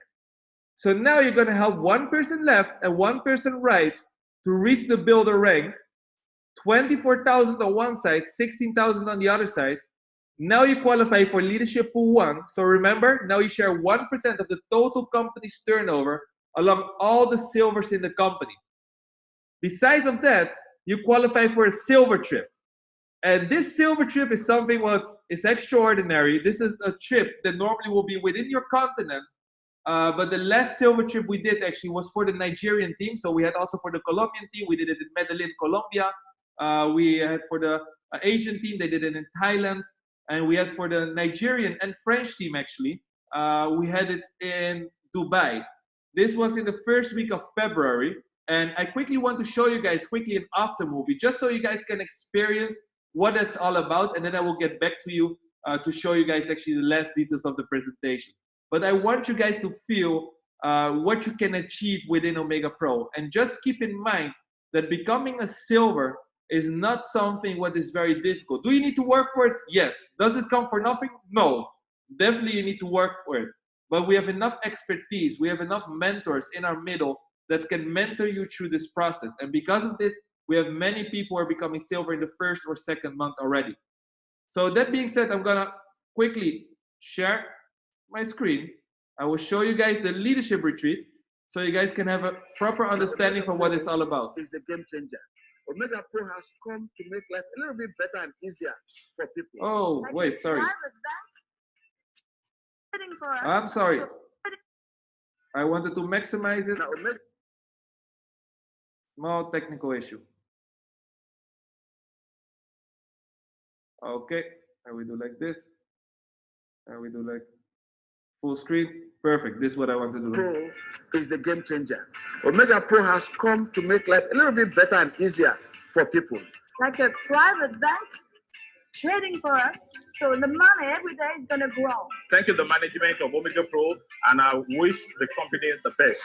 So now you're going to help one person left and one person right to reach the builder rank, 24,000 on one side, 16,000 on the other side. Now you qualify for leadership pool 1. So remember, now you share 1% of the total company's turnover along all the silvers in the company. Besides of that, you qualify for a silver trip. And this silver trip is something what is extraordinary. This is a trip that normally will be within your continent. But the last silver trip we did actually was for the Nigerian team. So we had also for the Colombian team, we did it in Medellin, Colombia. We had for the Asian team, they did it in Thailand. And we had for the Nigerian and French team actually, we had it in Dubai. This was in the first week of February. And I quickly want to show you guys quickly an after movie, just so you guys can experience what that's all about. And then I will get back to you to show you guys actually the last details of the presentation. But I want you guys to feel what you can achieve within Omegapro. And just keep in mind that becoming a silver is not something what is very difficult. Do you need to work for it? Yes. Does it come for nothing? No. Definitely you need to work for it. But we have enough expertise, we have enough mentors in our middle that can mentor you through this process. And because of this, we have many people who are becoming silver in the first or second month already. So that being said, I'm gonna quickly share my screen. I will show you guys the leadership retreat so you guys can have a proper understanding for what it's all about. Is the game changer. Omegapro has come to make life a little bit better and easier for people. Oh, wait, sorry. I'm sorry. I wanted to maximize it. Now, Small technical issue. Okay, and we do like this. And we do like full screen. Perfect. This is what I want to do. Pro is the game changer. Omega Pro has come to make life a little bit better and easier for people. Like a private bank trading for us. So the money every day is going to grow. Thank you, the management of Omegapro, and I wish the company the best.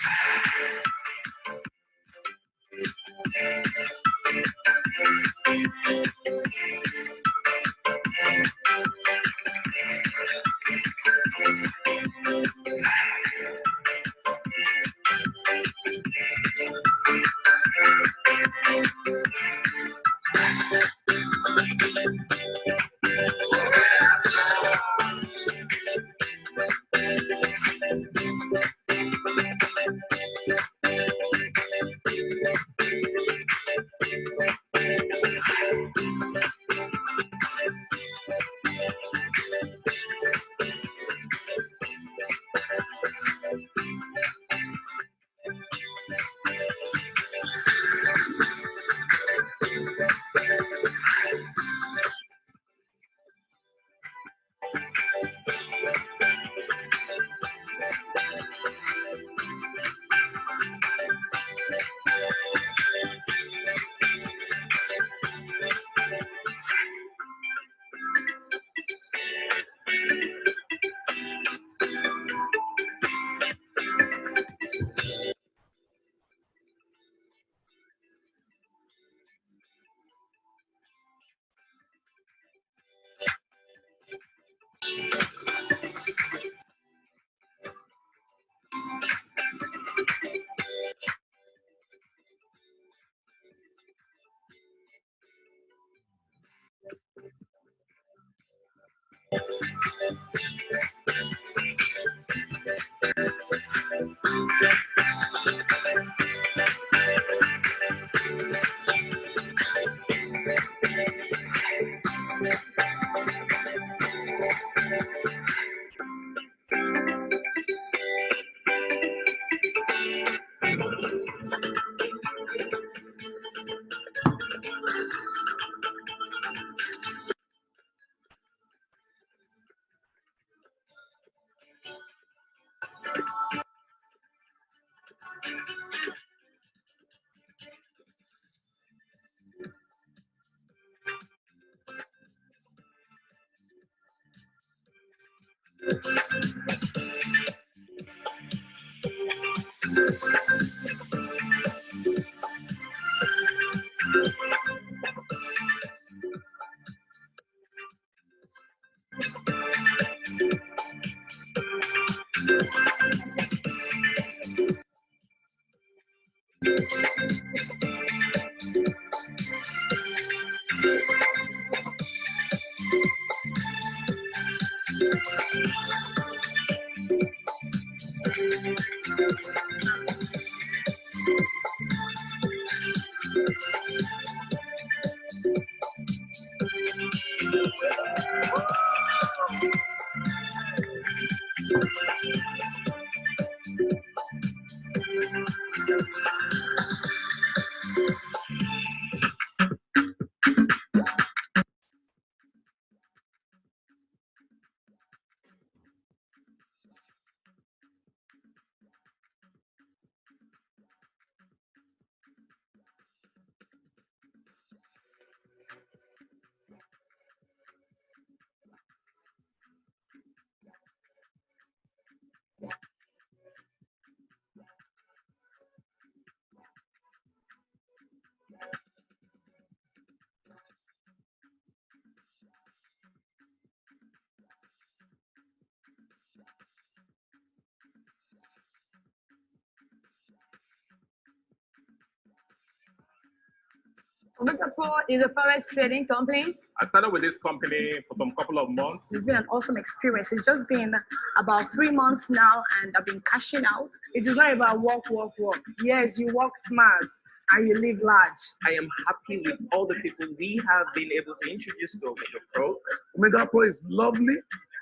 Omegapro is a forex trading company. I started with this company for some couple of months. It's been an awesome experience. It's just been about 3 months now, and I've been cashing out. It is not about work, work, work. Yes, you work smart and you live large. I am happy with all the people we have been able to introduce to Omegapro. Omega Pro is lovely.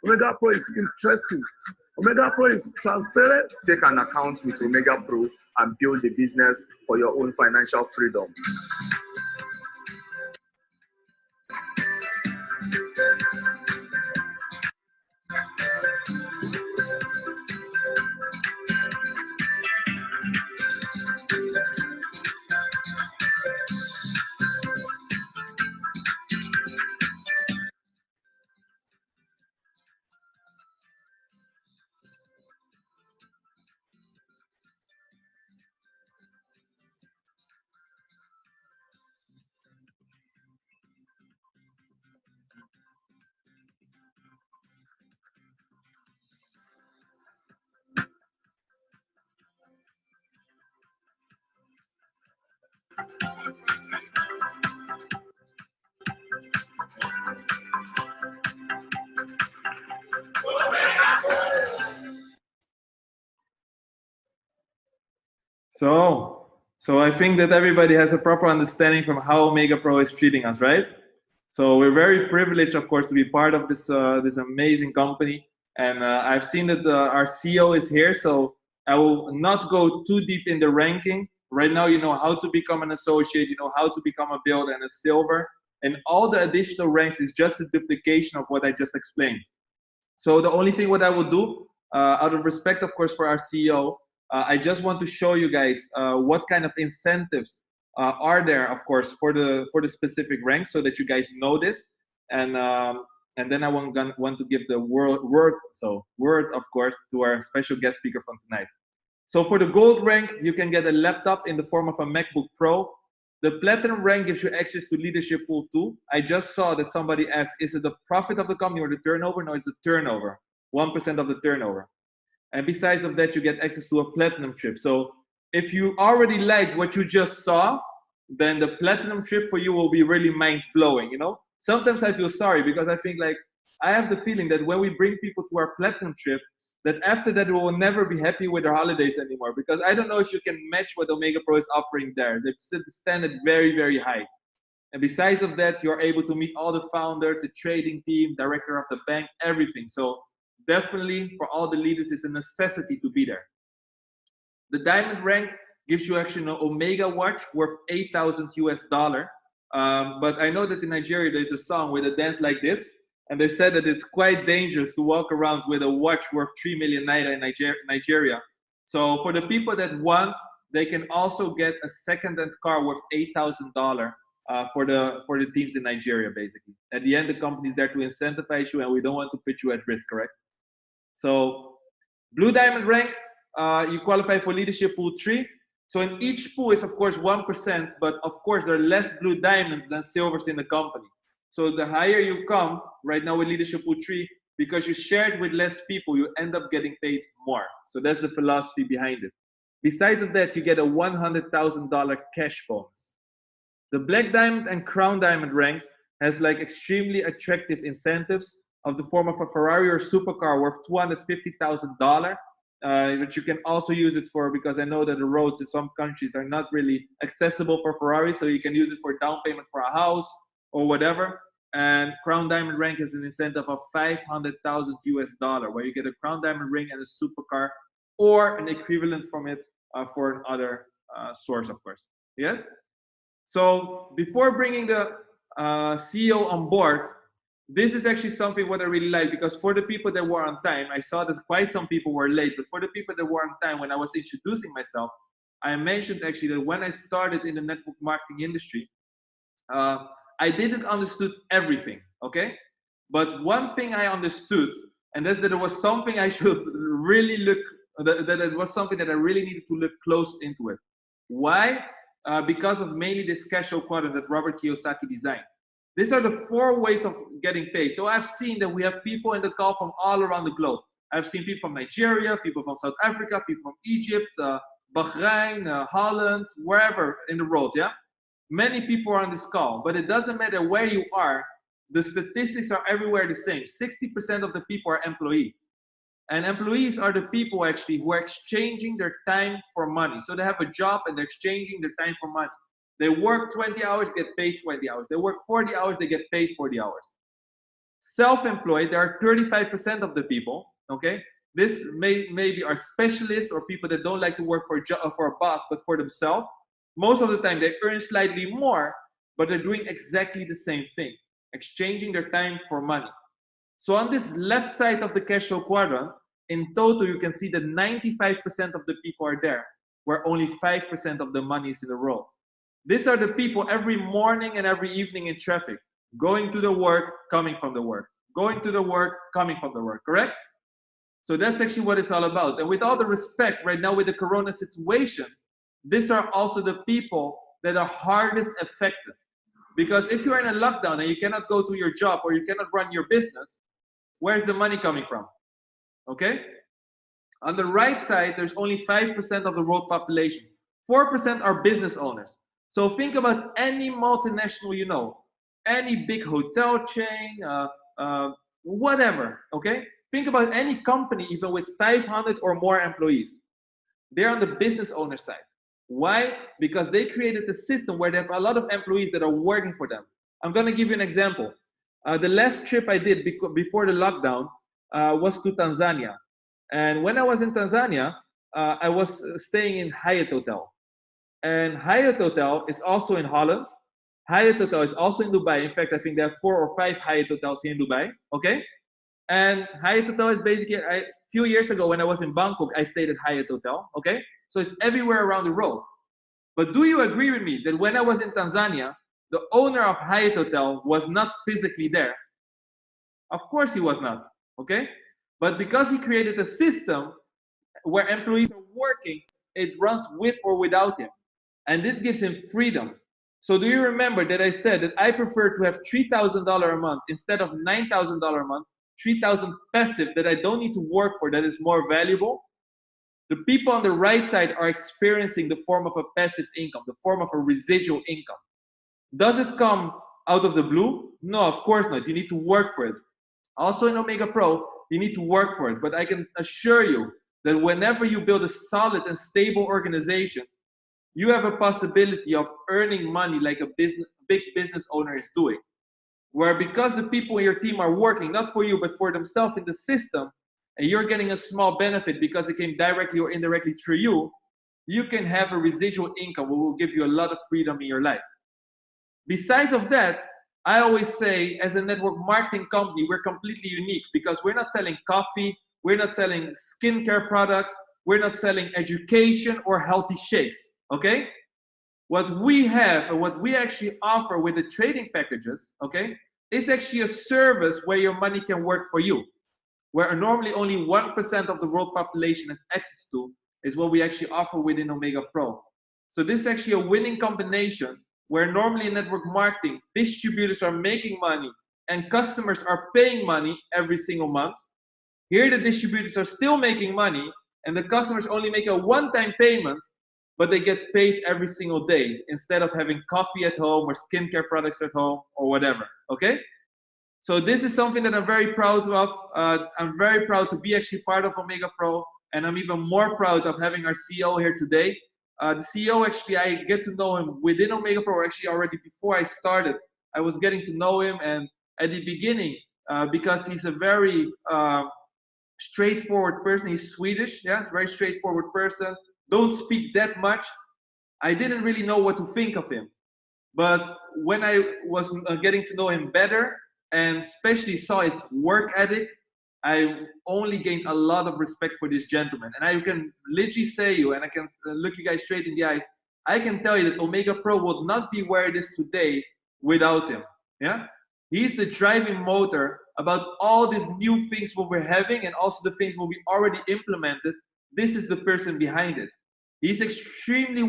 Omega Pro is interesting. Omega Pro is transparent. Take an account with Omegapro and build the business for your own financial freedom. So I think that everybody has a proper understanding from how Omegapro is treating us, right? So we're very privileged, of course, to be part of this amazing company. And I've seen that our CEO is here, so I will not go too deep in the ranking. Right now, you know how to become an associate, you know how to become a build and a silver, and all the additional ranks is just a duplication of what I just explained. So the only thing what I will do, out of respect, of course, for our CEO, I just want to show you guys what kind of incentives are there, of course, for the specific ranks, so that you guys know this, and then I want to give the word, of course, to our special guest speaker from tonight. So for the gold rank, you can get a laptop in the form of a MacBook Pro. The platinum rank gives you access to Leadership Pool 2. I just saw that somebody asked, is it the profit of the company or the turnover? No, it's the turnover, 1% of the turnover. And besides of that, you get access to a platinum trip. So if you already liked what you just saw, then the platinum trip for you will be really mind-blowing, you know? Sometimes I feel sorry because I think like, I have the feeling that when we bring people to our platinum trip, that after that we will never be happy with our holidays anymore, because I don't know if you can match what Omegapro is offering there. They set the standard very, very high. And besides of that, you're able to meet all the founders, the trading team, director of the bank, everything. So definitely for all the leaders, it's a necessity to be there. The diamond rank gives you actually an Omega watch worth $8,000 US. But I know that in Nigeria, there's a song with a dance like this. And they said that it's quite dangerous to walk around with a watch worth 3 million naira in Nigeria. So for the people that want, they can also get a second-hand car worth $8,000 for the teams in Nigeria, basically. At the end, the company is there to incentivize you, and we don't want to put you at risk, correct? So blue diamond rank, you qualify for Leadership Pool 3. So in each pool is, of course, 1%, but of course, there are less blue diamonds than silvers in the company. So the higher you come, right now with Leadership Pool 3, because you shared with less people, you end up getting paid more. So that's the philosophy behind it. Besides of that, you get a $100,000 cash bonus. The black diamond and crown diamond ranks has like extremely attractive incentives of the form of a Ferrari or supercar worth $250,000, which you can also use it for, because I know that the roads in some countries are not really accessible for Ferrari, so you can use it for down payment for a house or whatever. And crown diamond rank has an incentive of $500,000 US, where you get a crown diamond ring and a supercar, or an equivalent from it for another source, of course. Yes. So before bringing the CEO on board, this is actually something what I really like, because for the people that were on time, I saw that quite some people were late, but for the people that were on time, when I was introducing myself, I mentioned actually that when I started in the network marketing industry, I didn't understood everything, okay? But one thing I understood, and that's that it was something I should really look, that it was something that I really needed to look close into it. Why? Because of mainly this cash flow quadrant that Robert Kiyosaki designed. These are the 4 ways of getting paid. So I've seen that we have people in the call from all around the globe. I've seen people from Nigeria, people from South Africa, people from Egypt, Bahrain, Holland, wherever in the world, yeah? Many people are on this call, but it doesn't matter where you are, the statistics are everywhere the same. 60% of the people are employees. And employees are the people actually who are exchanging their time for money. So they have a job and they're exchanging their time for money. They work 20 hours, get paid 20 hours. They work 40 hours, they get paid 40 hours. Self-employed, there are 35% of the people, okay? This maybe are specialists or people that don't like to work for a boss, but for themselves. Most of the time, they earn slightly more, but they're doing exactly the same thing, exchanging their time for money. So on this left side of the cash flow quadrant, in total, you can see that 95% of the people are there, where only 5% of the money is in the world. These are the people every morning and every evening in traffic, going to the work, coming from the work, going to the work, coming from the work, correct? So that's actually what it's all about. And with all the respect, right now with the Corona situation, these are also the people that are hardest affected. Because if you're in a lockdown and you cannot go to your job or you cannot run your business, where's the money coming from? Okay? On the right side, there's only 5% of the world population. 4% are business owners. So think about any multinational you know, any big hotel chain, whatever, okay? Think about any company even with 500 or more employees. They're on the business owner side. Why? Because they created a system where they have a lot of employees that are working for them. I'm gonna give you an example. The last trip I did before the lockdown was to Tanzania. And when I was in Tanzania, I was staying in Hyatt Hotel. And Hyatt Hotel is also in Holland. Hyatt Hotel is also in Dubai. In fact, I think there are 4 or 5 Hyatt Hotels here in Dubai, okay? And Hyatt Hotel is basically, a few years ago when I was in Bangkok, I stayed at Hyatt Hotel, okay? So it's everywhere around the world. But do you agree with me that when I was in Tanzania, the owner of Hyatt Hotel was not physically there? Of course he was not, okay? But because he created a system where employees are working, it runs with or without him. And it gives him freedom. So do you remember that I said that I prefer to have $3,000 a month instead of $9,000 a month, 3,000 passive that I don't need to work for, that is more valuable? The people on the right side are experiencing the form of a passive income, the form of a residual income. Does it come out of the blue? No, of course not. You need to work for it. Also in Omegapro, you need to work for it. But I can assure you that whenever you build a solid and stable organization, you have a possibility of earning money like a big business owner is doing. Where because the people in your team are working, not for you, but for themselves in the system, and you're getting a small benefit because it came directly or indirectly through you, you can have a residual income that will give you a lot of freedom in your life. Besides of that, I always say as a network marketing company, we're completely unique because we're not selling coffee, we're not selling skincare products, we're not selling education or healthy shakes, okay? What we have and what we actually offer with the trading packages, okay, is actually a service where your money can work for you. Where normally only 1% of the world population has access to, is what we actually offer within Omegapro. So this is actually a winning combination where normally in network marketing, distributors are making money and customers are paying money every single month. Here the distributors are still making money and the customers only make a one-time payment, but they get paid every single day instead of having coffee at home or skincare products at home or whatever, okay? So this is something that I'm very proud of. I'm very proud to be actually part of Omegapro, and I'm even more proud of having our CEO here today. The CEO, actually, I get to know him within Omegapro, actually already before I started. I was getting to know him, and at the beginning, because he's a very straightforward person, he's Swedish, yeah, very straightforward person, don't speak that much. I didn't really know what to think of him. But when I was getting to know him better, and especially saw his work ethic, I only gained a lot of respect for this gentleman. And I can literally say you, and I can look you guys straight in the eyes, I can tell you that Omegapro would not be where it is today without him. Yeah, he's the driving motor about all these new things what we're having and also the things what we already implemented. This is the person behind it. He's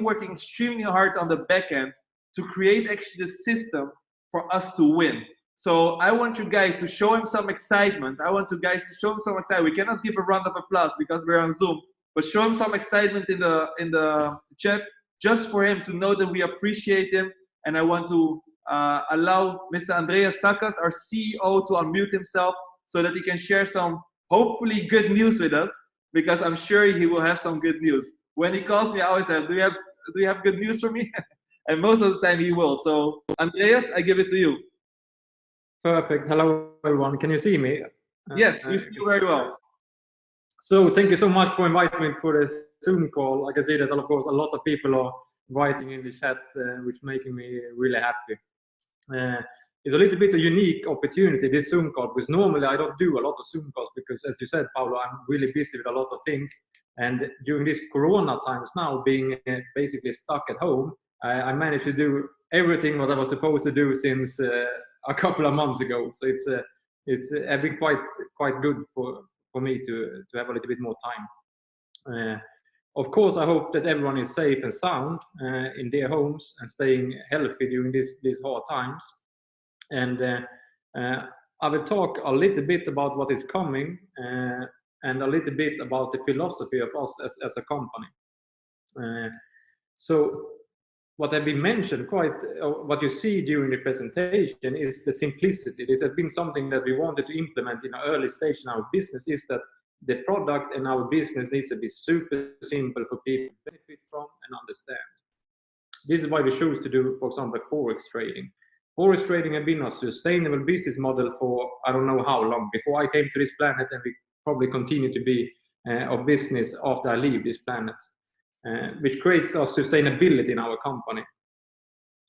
working extremely hard on the back end to create actually the system for us to win. So I want you guys to show him some excitement. I want you guys to show him some excitement. We cannot give a round of applause because we're on Zoom, but show him some excitement in the chat just for him to know that we appreciate him. And I want to allow Mr. Andreas Sakas, our CEO, to unmute himself so that he can share some hopefully good news with us, because I'm sure he will have some good news. When he calls me, I always say, do you have good news for me? And most of the time he will. So Andreas, I give it to you. Perfect. Hello, everyone. Can you see me? Yes, we see you very well. So thank you so much for inviting me for this Zoom call. I can see that, of course, a lot of people are writing in the chat, which is making me really happy. It's a little bit a unique opportunity, this Zoom call, because normally I don't do a lot of Zoom calls because, as you said, Paolo, I'm really busy with a lot of things. And during these Corona times now, being basically stuck at home, I managed to do everything what I was supposed to do since a couple of months ago. So it's been quite good for me to have a little bit more time. Of course, I hope that everyone is safe and sound in their homes and staying healthy during these hard times. And I will talk a little bit about what is coming and a little bit about the philosophy of us as a company. So what have been mentioned what you see during the presentation is the simplicity. This has been something that we wanted to implement in an early stage in our business, is that the product and our business needs to be super simple for people to benefit from and understand. This is why we chose to do, for example, Forex trading. Forex trading has been a sustainable business model for I don't know how long, before I came to this planet, and we probably continue to be a business after I leave this planet, which creates a sustainability in our company.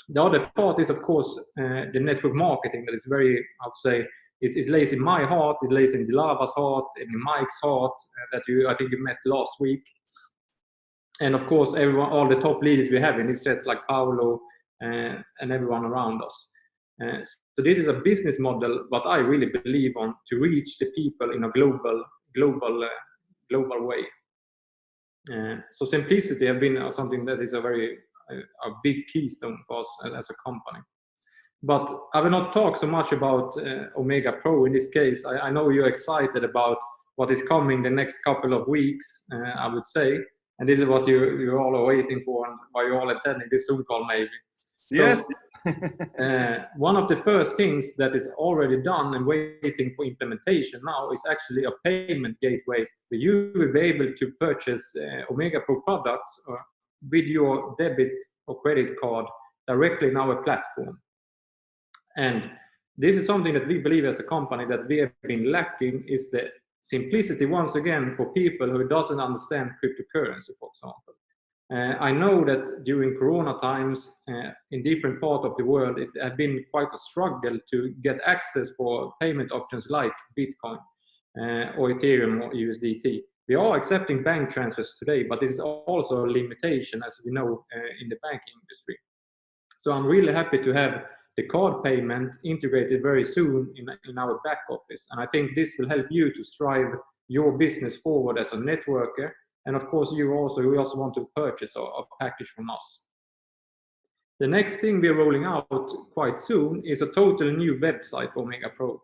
The other part is, of course, the network marketing that is very, I would say, it lays in my heart, it lays in Dilava's heart, and in Mike's heart, that I think you met last week. And of course, all the top leaders we have in this chat, like Paolo and everyone around us. So this is a business model, but I really believe on to reach the people in a global way. So simplicity has been something that is a big keystone for us as a company. But I will not talk so much about Omegapro in this case. I know you're excited about what is coming the next couple of weeks, I would say. And this is what you all are waiting for, and why you're all attending this Zoom call maybe. Yes. One of the first things that is already done and waiting for implementation now is actually a payment gateway where you will be able to purchase Omegapro products with your debit or credit card directly in our platform. And this is something that we believe as a company that we have been lacking, is the simplicity once again for people who doesn't understand cryptocurrency, for example. I know that during Corona times, in different parts of the world, it has been quite a struggle to get access for payment options like Bitcoin or Ethereum or USDT. We are accepting bank transfers today, but this is also a limitation, as we know, in the banking industry. So I'm really happy to have the card payment integrated very soon in our back office. And I think this will help you to strive your business forward as a networker. And of course, we also want to purchase a package from us. The next thing we're rolling out quite soon is a totally new website for Omegapro,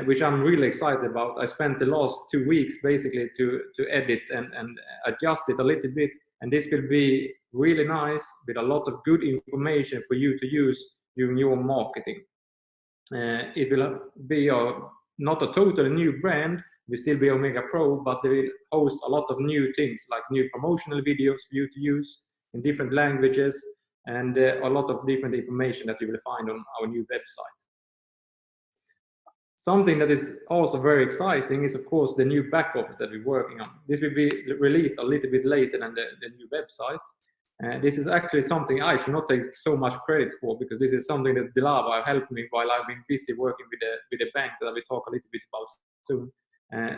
which I'm really excited about. I spent the last 2 weeks basically to edit and adjust it a little bit. And this will be really nice with a lot of good information for you to use during your marketing. It will be not a totally new brand. We still be Omegapro, but they will host a lot of new things, like new promotional videos for you to use in different languages, and a lot of different information that you will find on our new website. Something that is also very exciting is, of course, the new back office that we're working on. This will be released a little bit later than the new website. This is actually something I should not take so much credit for, because this is something that Dilava helped me while I've been busy working with the bank that I will talk a little bit about soon.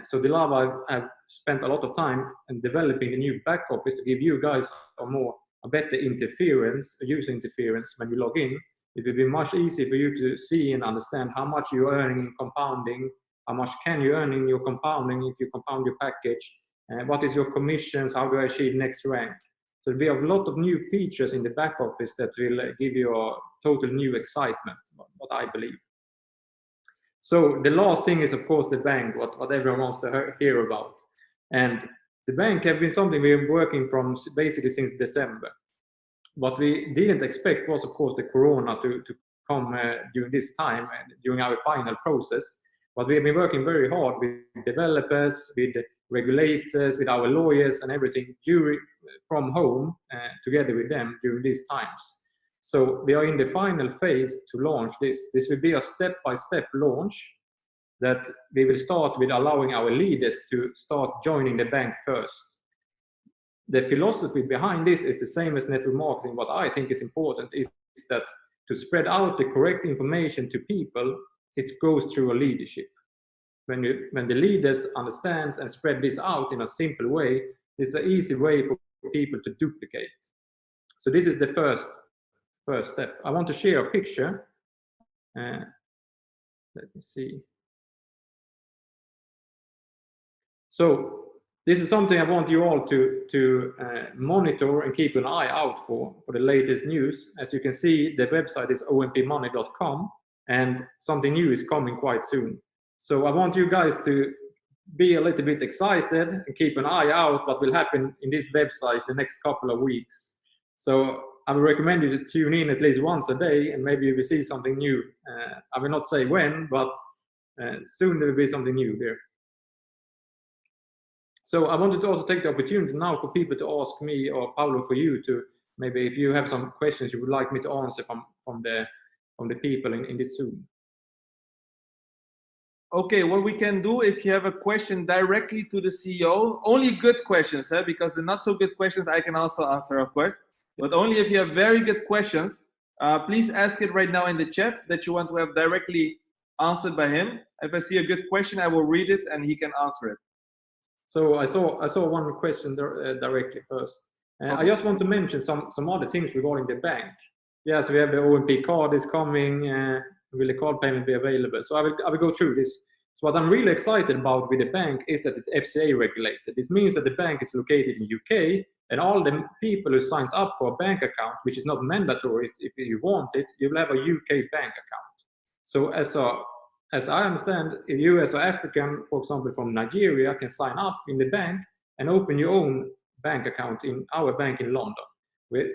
So Dilava have spent a lot of time in developing the new back office to give you guys a better user interference when you log in. It will be much easier for you to see and understand how much you're earning in compounding, how much can you earn in your compounding if you compound your package, what is your commissions, how do I achieve next rank. So we have a lot of new features in the back office that will give you a total new excitement, what I believe. So the last thing is, of course, the bank, what everyone wants to hear about. And the bank have been something we've been working from basically since December. What we didn't expect was, of course, the Corona to come during this time, during our final process. But we have been working very hard with developers, with regulators, with our lawyers and everything from home together with them during these times. So we are in the final phase to launch this. This will be a step-by-step launch. that we will start with allowing our leaders to start joining the bank first. The philosophy behind this is the same as network marketing. What I think is important is that to spread out the correct information to people, it goes through a leadership. When the leaders understands and spread this out in a simple way, it's an easy way for people to duplicate. So this is the first step. I want to share a picture. Let me see. So this is something I want you all to monitor and keep an eye out for the latest news. As you can see, the website is ompmoney.com, and something new is coming quite soon. So I want you guys to be a little bit excited and keep an eye out what will happen in this website the next couple of weeks. So I would recommend you to tune in at least once a day, and maybe you will see something new. I will not say when, but soon there will be something new there. So I wanted to also take the opportunity now for people to ask me, or Paolo, for you to maybe, if you have some questions you would like me to answer from the people in this Zoom. Okay, what we can do, if you have a question directly to the CEO, only good questions, because the not so good questions I can also answer, of course, but only if you have very good questions, please ask it right now in the chat that you want to have directly answered by him. If I see a good question, I will read it and he can answer it. So I saw one question directly first. Okay. I just want to mention some other things regarding the bank. Yes, we have the OMP card is coming. Will the card payment be available? So I will go through this. So what I'm really excited about with the bank is that it's FCA regulated. This means that the bank is located in UK, and all the people who signs up for a bank account, which is not mandatory if you want it, you will have a UK bank account. So as I understand, if you as an African, for example, from Nigeria, can sign up in the bank and open your own bank account in our bank in London, where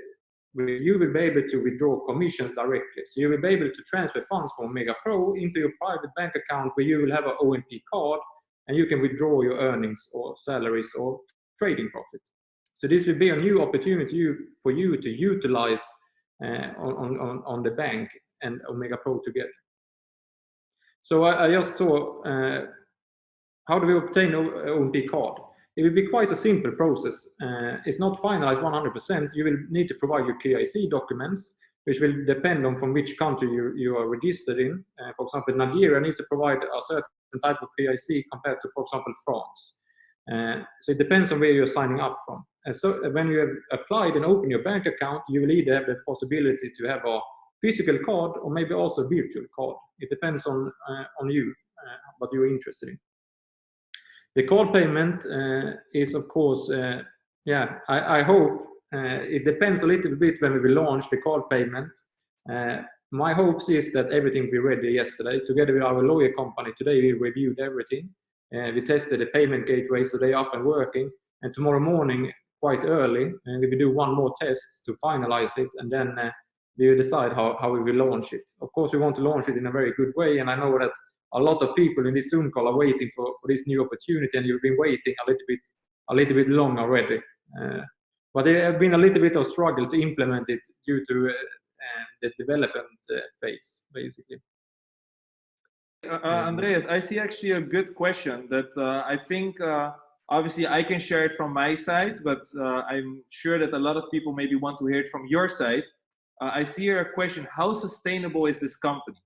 you will be able to withdraw commissions directly. So you will be able to transfer funds from Omegapro into your private bank account, where you will have an OMP card, and you can withdraw your earnings or salaries or trading profit. So this will be a new opportunity for you to utilize on the bank and Omegapro together. So I just saw how do we obtain OMP card? It will be quite a simple process. It's not finalized 100%. You will need to provide your KYC documents, which will depend on from which country you are registered in. For example, Nigeria needs to provide a certain type of KYC compared to, for example, France. So it depends on where you're signing up from. And so when you have applied and opened your bank account, you will either have the possibility to have a physical card or maybe also a virtual card. It depends on you, what you're interested in. The card payment is, of course, I hope it depends a little bit when we will launch the card payment. My hopes is that everything will be ready yesterday. Together with our lawyer company, today we reviewed everything. We tested the payment gateway, so they're up and working. And tomorrow morning, quite early, we will do one more test to finalize it, and then we will decide how we will launch it. Of course, we want to launch it in a very good way, and I know that a lot of people in this Zoom call are waiting for this new opportunity, and you've been waiting a little bit long already. But there have been a little bit of struggle to implement it due to the development phase, basically. Andreas, I see actually a good question that I think obviously I can share it from my side, but I'm sure that a lot of people maybe want to hear it from your side. I see here a question: how sustainable is this company?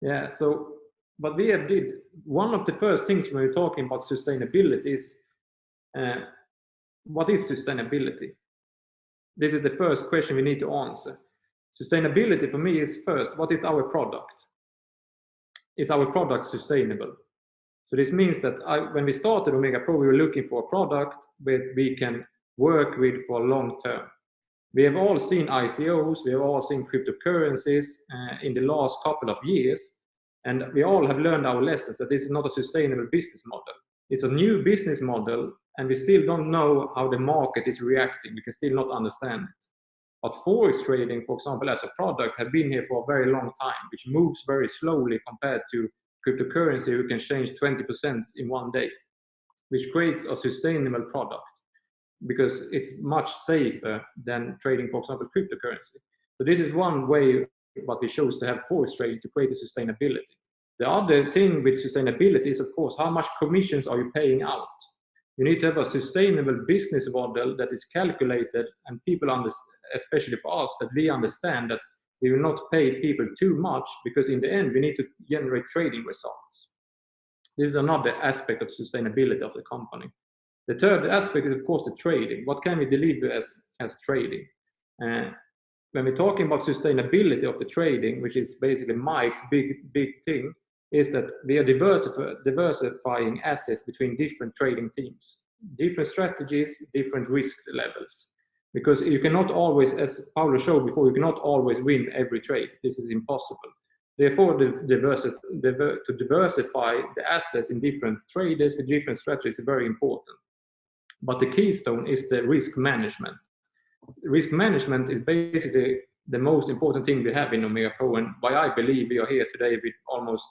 Yeah, so what we have did, one of the first things when we're talking about sustainability is what is sustainability? This is the first question we need to answer. Sustainability for me is first, what is our product? Is our product sustainable? So this means that when we started Omegapro, we were looking for a product that we can work with for long term. We have all seen ICOs, we have all seen cryptocurrencies in the last couple of years, and we all have learned our lessons that this is not a sustainable business model. It's a new business model, and we still don't know how the market is reacting. We can still not understand it. But Forex trading, for example, as a product, has been here for a very long time, which moves very slowly compared to cryptocurrency, who can change 20% in one day, which creates a sustainable product because it's much safer than trading, for example, cryptocurrency. So this is one way what we chose to have Forex trading to create a sustainability. The other thing with sustainability is, of course, how much commissions are you paying out? You need to have a sustainable business model that is calculated, and people especially for us, that we understand that we will not pay people too much, because in the end we need to generate trading results. This is another aspect of sustainability of the company. The third aspect is, of course, the trading. What can we deliver as trading? When we're talking about sustainability of the trading, which is basically Mike's big thing, is that we are diversifying assets between different trading teams, different strategies, different risk levels. Because you cannot always, as Paolo showed before, you cannot always win every trade. This is impossible. Therefore, to diversify the assets in different traders with different strategies is very important. But the keystone is the risk management. Risk management is basically the most important thing we have in Omegapro, and why I believe we are here today with almost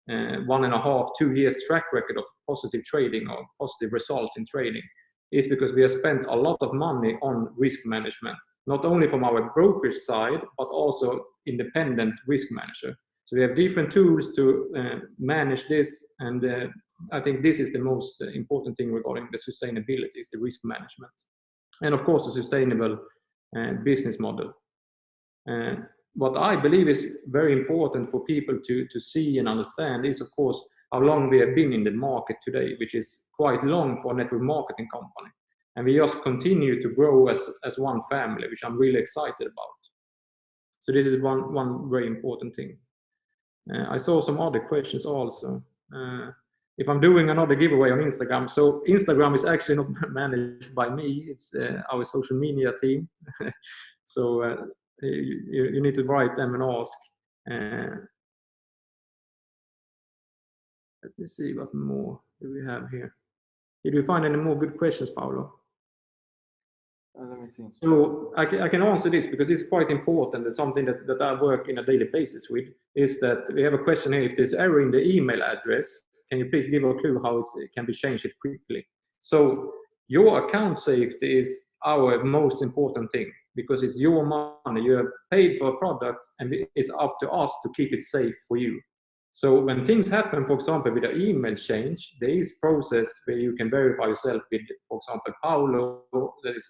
1.5, 2 years track record of positive trading or positive results in trading, is because we have spent a lot of money on risk management, not only from our brokerage side, but also independent risk manager. So we have different tools to manage this, and I think this is the most important thing regarding the sustainability, is the risk management. And of course, a sustainable business model. What I believe is very important for people to see and understand is, of course, how long we have been in the market today, which is quite long for a network marketing company. And we just continue to grow as one family, which I'm really excited about. So this is one very important thing. I saw some other questions also. If I'm doing another giveaway on Instagram, so Instagram is actually not managed by me, it's our social media team. So you need to write them and ask. Let me see what more do we have here. Did you find any more good questions, Paolo? Let me see. So I can answer this because it's quite important. It's something that I work in a daily basis with, is that we have a question here. If there's error in the email address, can you please give a clue how it can be changed quickly? So your account safety is our most important thing, because it's your money. You have paid for a product, and it's up to us to keep it safe for you. So when things happen, for example, with an email change, there is a process where you can verify yourself with, for example, Paolo, that is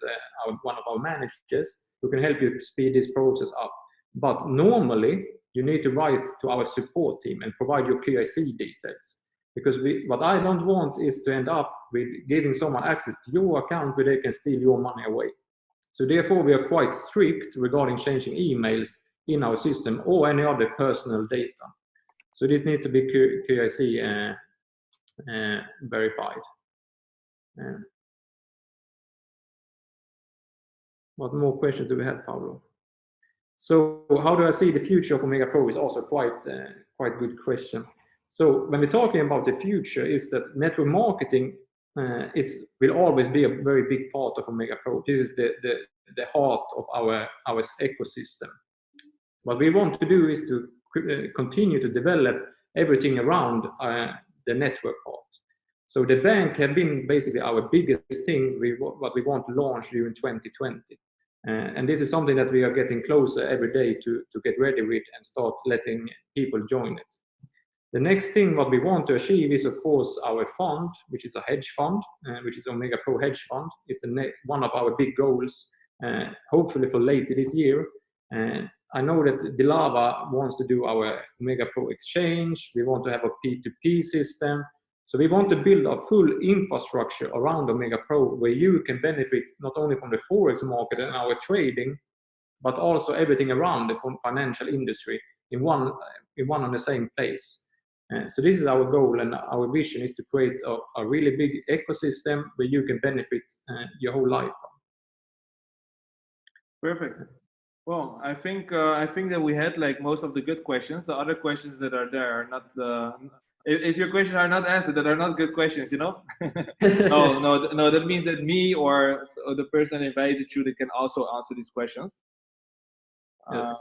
one of our managers, who can help you speed this process up. But normally, you need to write to our support team and provide your KYC details. Because what I don't want is to end up with giving someone access to your account where they can steal your money away. So therefore, we are quite strict regarding changing emails in our system or any other personal data. So this needs to be KYC verified. What more questions do we have, Paolo? So how do I see the future of Omegapro is also quite good question. So when we're talking about the future, is that network marketing will always be a very big part of Omegapro. This is the heart of our ecosystem. What we want to do is to continue to develop everything around the network part. So the bank have been basically our biggest thing, what we want to launch during 2020. And this is something that we are getting closer every day to get ready with and start letting people join it. The next thing what we want to achieve is, of course, our fund, which is a hedge fund, which is Omegapro Hedge Fund. It's one of our big goals, hopefully for later this year. I know that Dilava wants to do our Omegapro exchange. We want to have a P2P system. So we want to build a full infrastructure around Omegapro where you can benefit not only from the Forex market and our trading, but also everything around the financial industry in one on the same place. So this is our goal, and our vision is to create a really big ecosystem where you can benefit your whole life from. Perfect. Well, I think that we had like most of the good questions. The other questions that are there are not if your questions are not answered, that are not good questions, you know. no, that means that me or the person invited you, they can also answer these questions. Yes.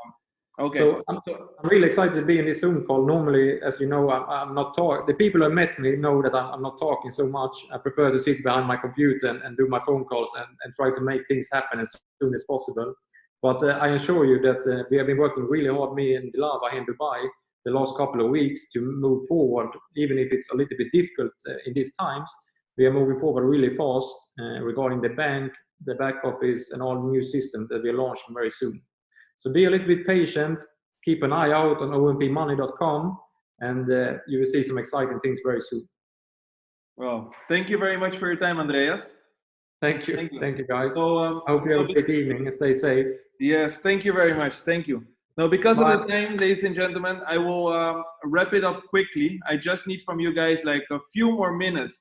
Okay. So I'm really excited to be in this Zoom call. Normally, as you know, I'm not talking. The people who met me know that I'm not talking so much. I prefer to sit behind my computer and do my phone calls and try to make things happen as soon as possible. But I assure you that we have been working really hard, me and Dilava here in Dubai, the last couple of weeks to move forward, even if it's a little bit difficult in these times. We are moving forward really fast regarding the bank, the back office, and all new systems that we're launching very soon. So be a little bit patient, keep an eye out on ompmoney.com, and you will see some exciting things very soon. Well, thank you very much for your time, Andreas. Thank you, guys. So, I hope you have a great evening and stay safe. Yes, thank you very much. Thank you. Now, because of the time, ladies and gentlemen, I will wrap it up quickly. I just need from you guys like a few more minutes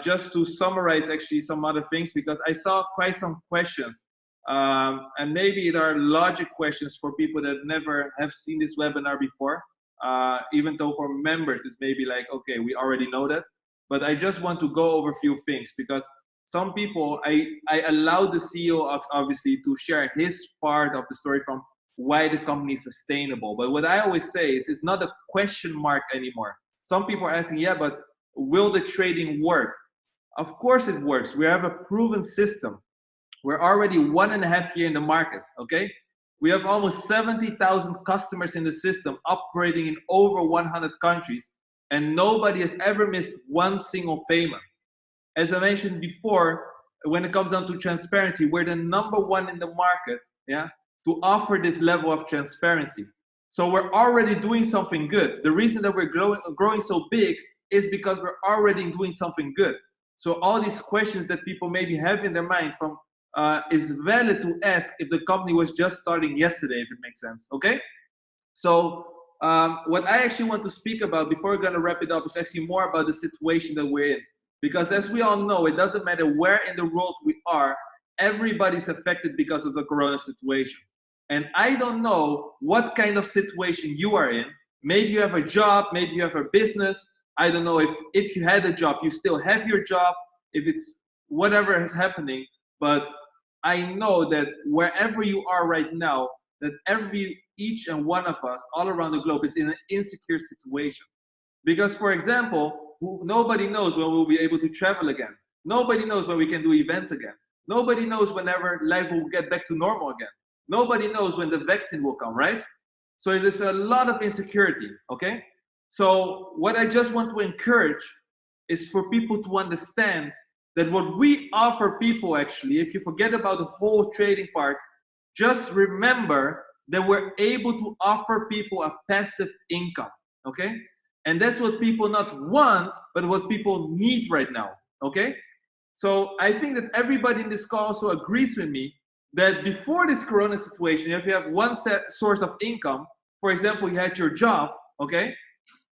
just to summarize actually some other things, because I saw quite some questions. And maybe there are logic questions for people that never have seen this webinar before, even though for members it's maybe like, okay, we already know that. But I just want to go over a few things, because some people, I allowed the CEO obviously to share his part of the story from why the company is sustainable. But what I always say is it's not a question mark anymore. Some people are asking, yeah, but will the trading work? Of course it works. We have a proven system. We're already 1.5 years in the market, okay? We have almost 70,000 customers in the system operating in over 100 countries, and nobody has ever missed one single payment. As I mentioned before, when it comes down to transparency, we're the #1 in the market, yeah, to offer this level of transparency. So we're already doing something good. The reason that we're growing so big is because we're already doing something good. So all these questions that people maybe have in their mind from is valid to ask if the company was just starting yesterday, if it makes sense, okay? So what I actually want to speak about before we're gonna wrap it up is actually more about the situation that we're in. Because as we all know, it doesn't matter where in the world we are, everybody's affected because of the corona situation. And I don't know what kind of situation you are in. Maybe you have a job, maybe you have a business. I don't know if you had a job, you still have your job, if it's whatever is happening. But I know that wherever you are right now, that each and one of us all around the globe is in an insecure situation. Because, for example, nobody knows when we'll be able to travel again. Nobody knows when we can do events again. Nobody knows whenever life will get back to normal again. Nobody knows when the vaccine will come, right? So there's a lot of insecurity, okay? So what I just want to encourage is for people to understand that what we offer people, actually, if you forget about the whole trading part, just remember that we're able to offer people a passive income, okay? And that's what people not want, but what people need right now, okay? So I think that everybody in this call also agrees with me that before this corona situation, if you have one source of income, for example, you had your job, okay?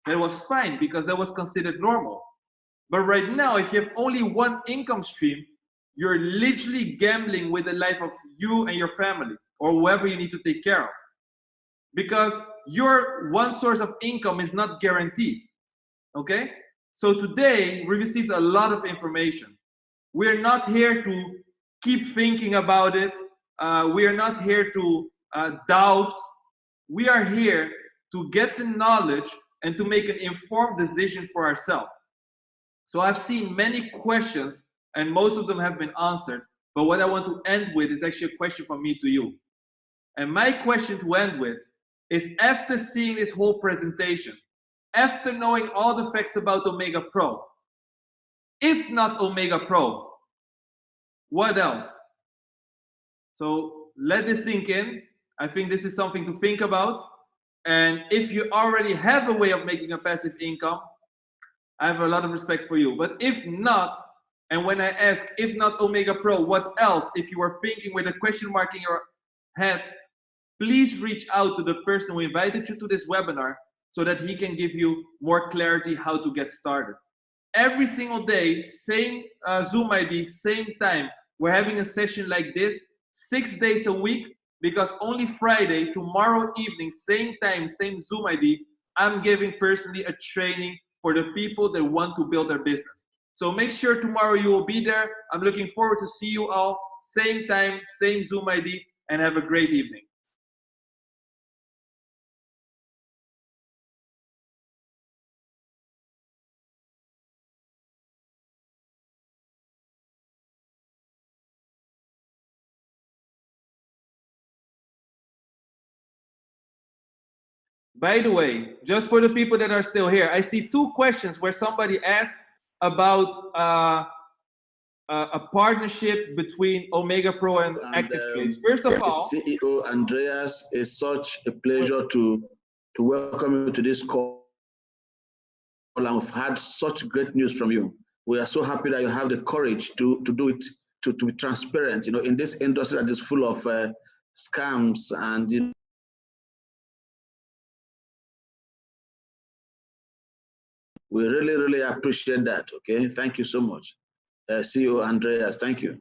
That was fine because that was considered normal. But right now, if you have only one income stream, you're literally gambling with the life of you and your family or whoever you need to take care of. Because your one source of income is not guaranteed, okay? So today, we received a lot of information. We're not here to keep thinking about it. We are not here to doubt. We are here to get the knowledge and to make an informed decision for ourselves. So I've seen many questions, and most of them have been answered. But what I want to end with is actually a question from me to you. And my question to end with is, after seeing this whole presentation, after knowing all the facts about Omegapro, if not Omegapro, what else? So let this sink in. I think this is something to think about. And if you already have a way of making a passive income, I have a lot of respect for you. But if not, and when I ask, if not Omegapro, what else? If you are thinking with a question mark in your head, please reach out to the person who invited you to this webinar so that he can give you more clarity how to get started. Every single day, same Zoom ID, same time, we're having a session like this, 6 days a week, because only Friday, tomorrow evening, same time, same Zoom ID, I'm giving personally a training for the people that want to build their business. So make sure tomorrow you will be there. I'm looking forward to see you all, same time, same Zoom ID, and have a great evening. By the way, just for the people that are still here, I see 2 questions where somebody asked about a partnership between Omegapro and ActiveTrace. First of all, CEO Andreas, it's such a pleasure to welcome you to this call. I've had such great news from you. We are so happy that you have the courage to do it, to be transparent. You know, in this industry that is full of scams and we really, really appreciate that. Okay, thank you so much, CEO Andreas. Thank you.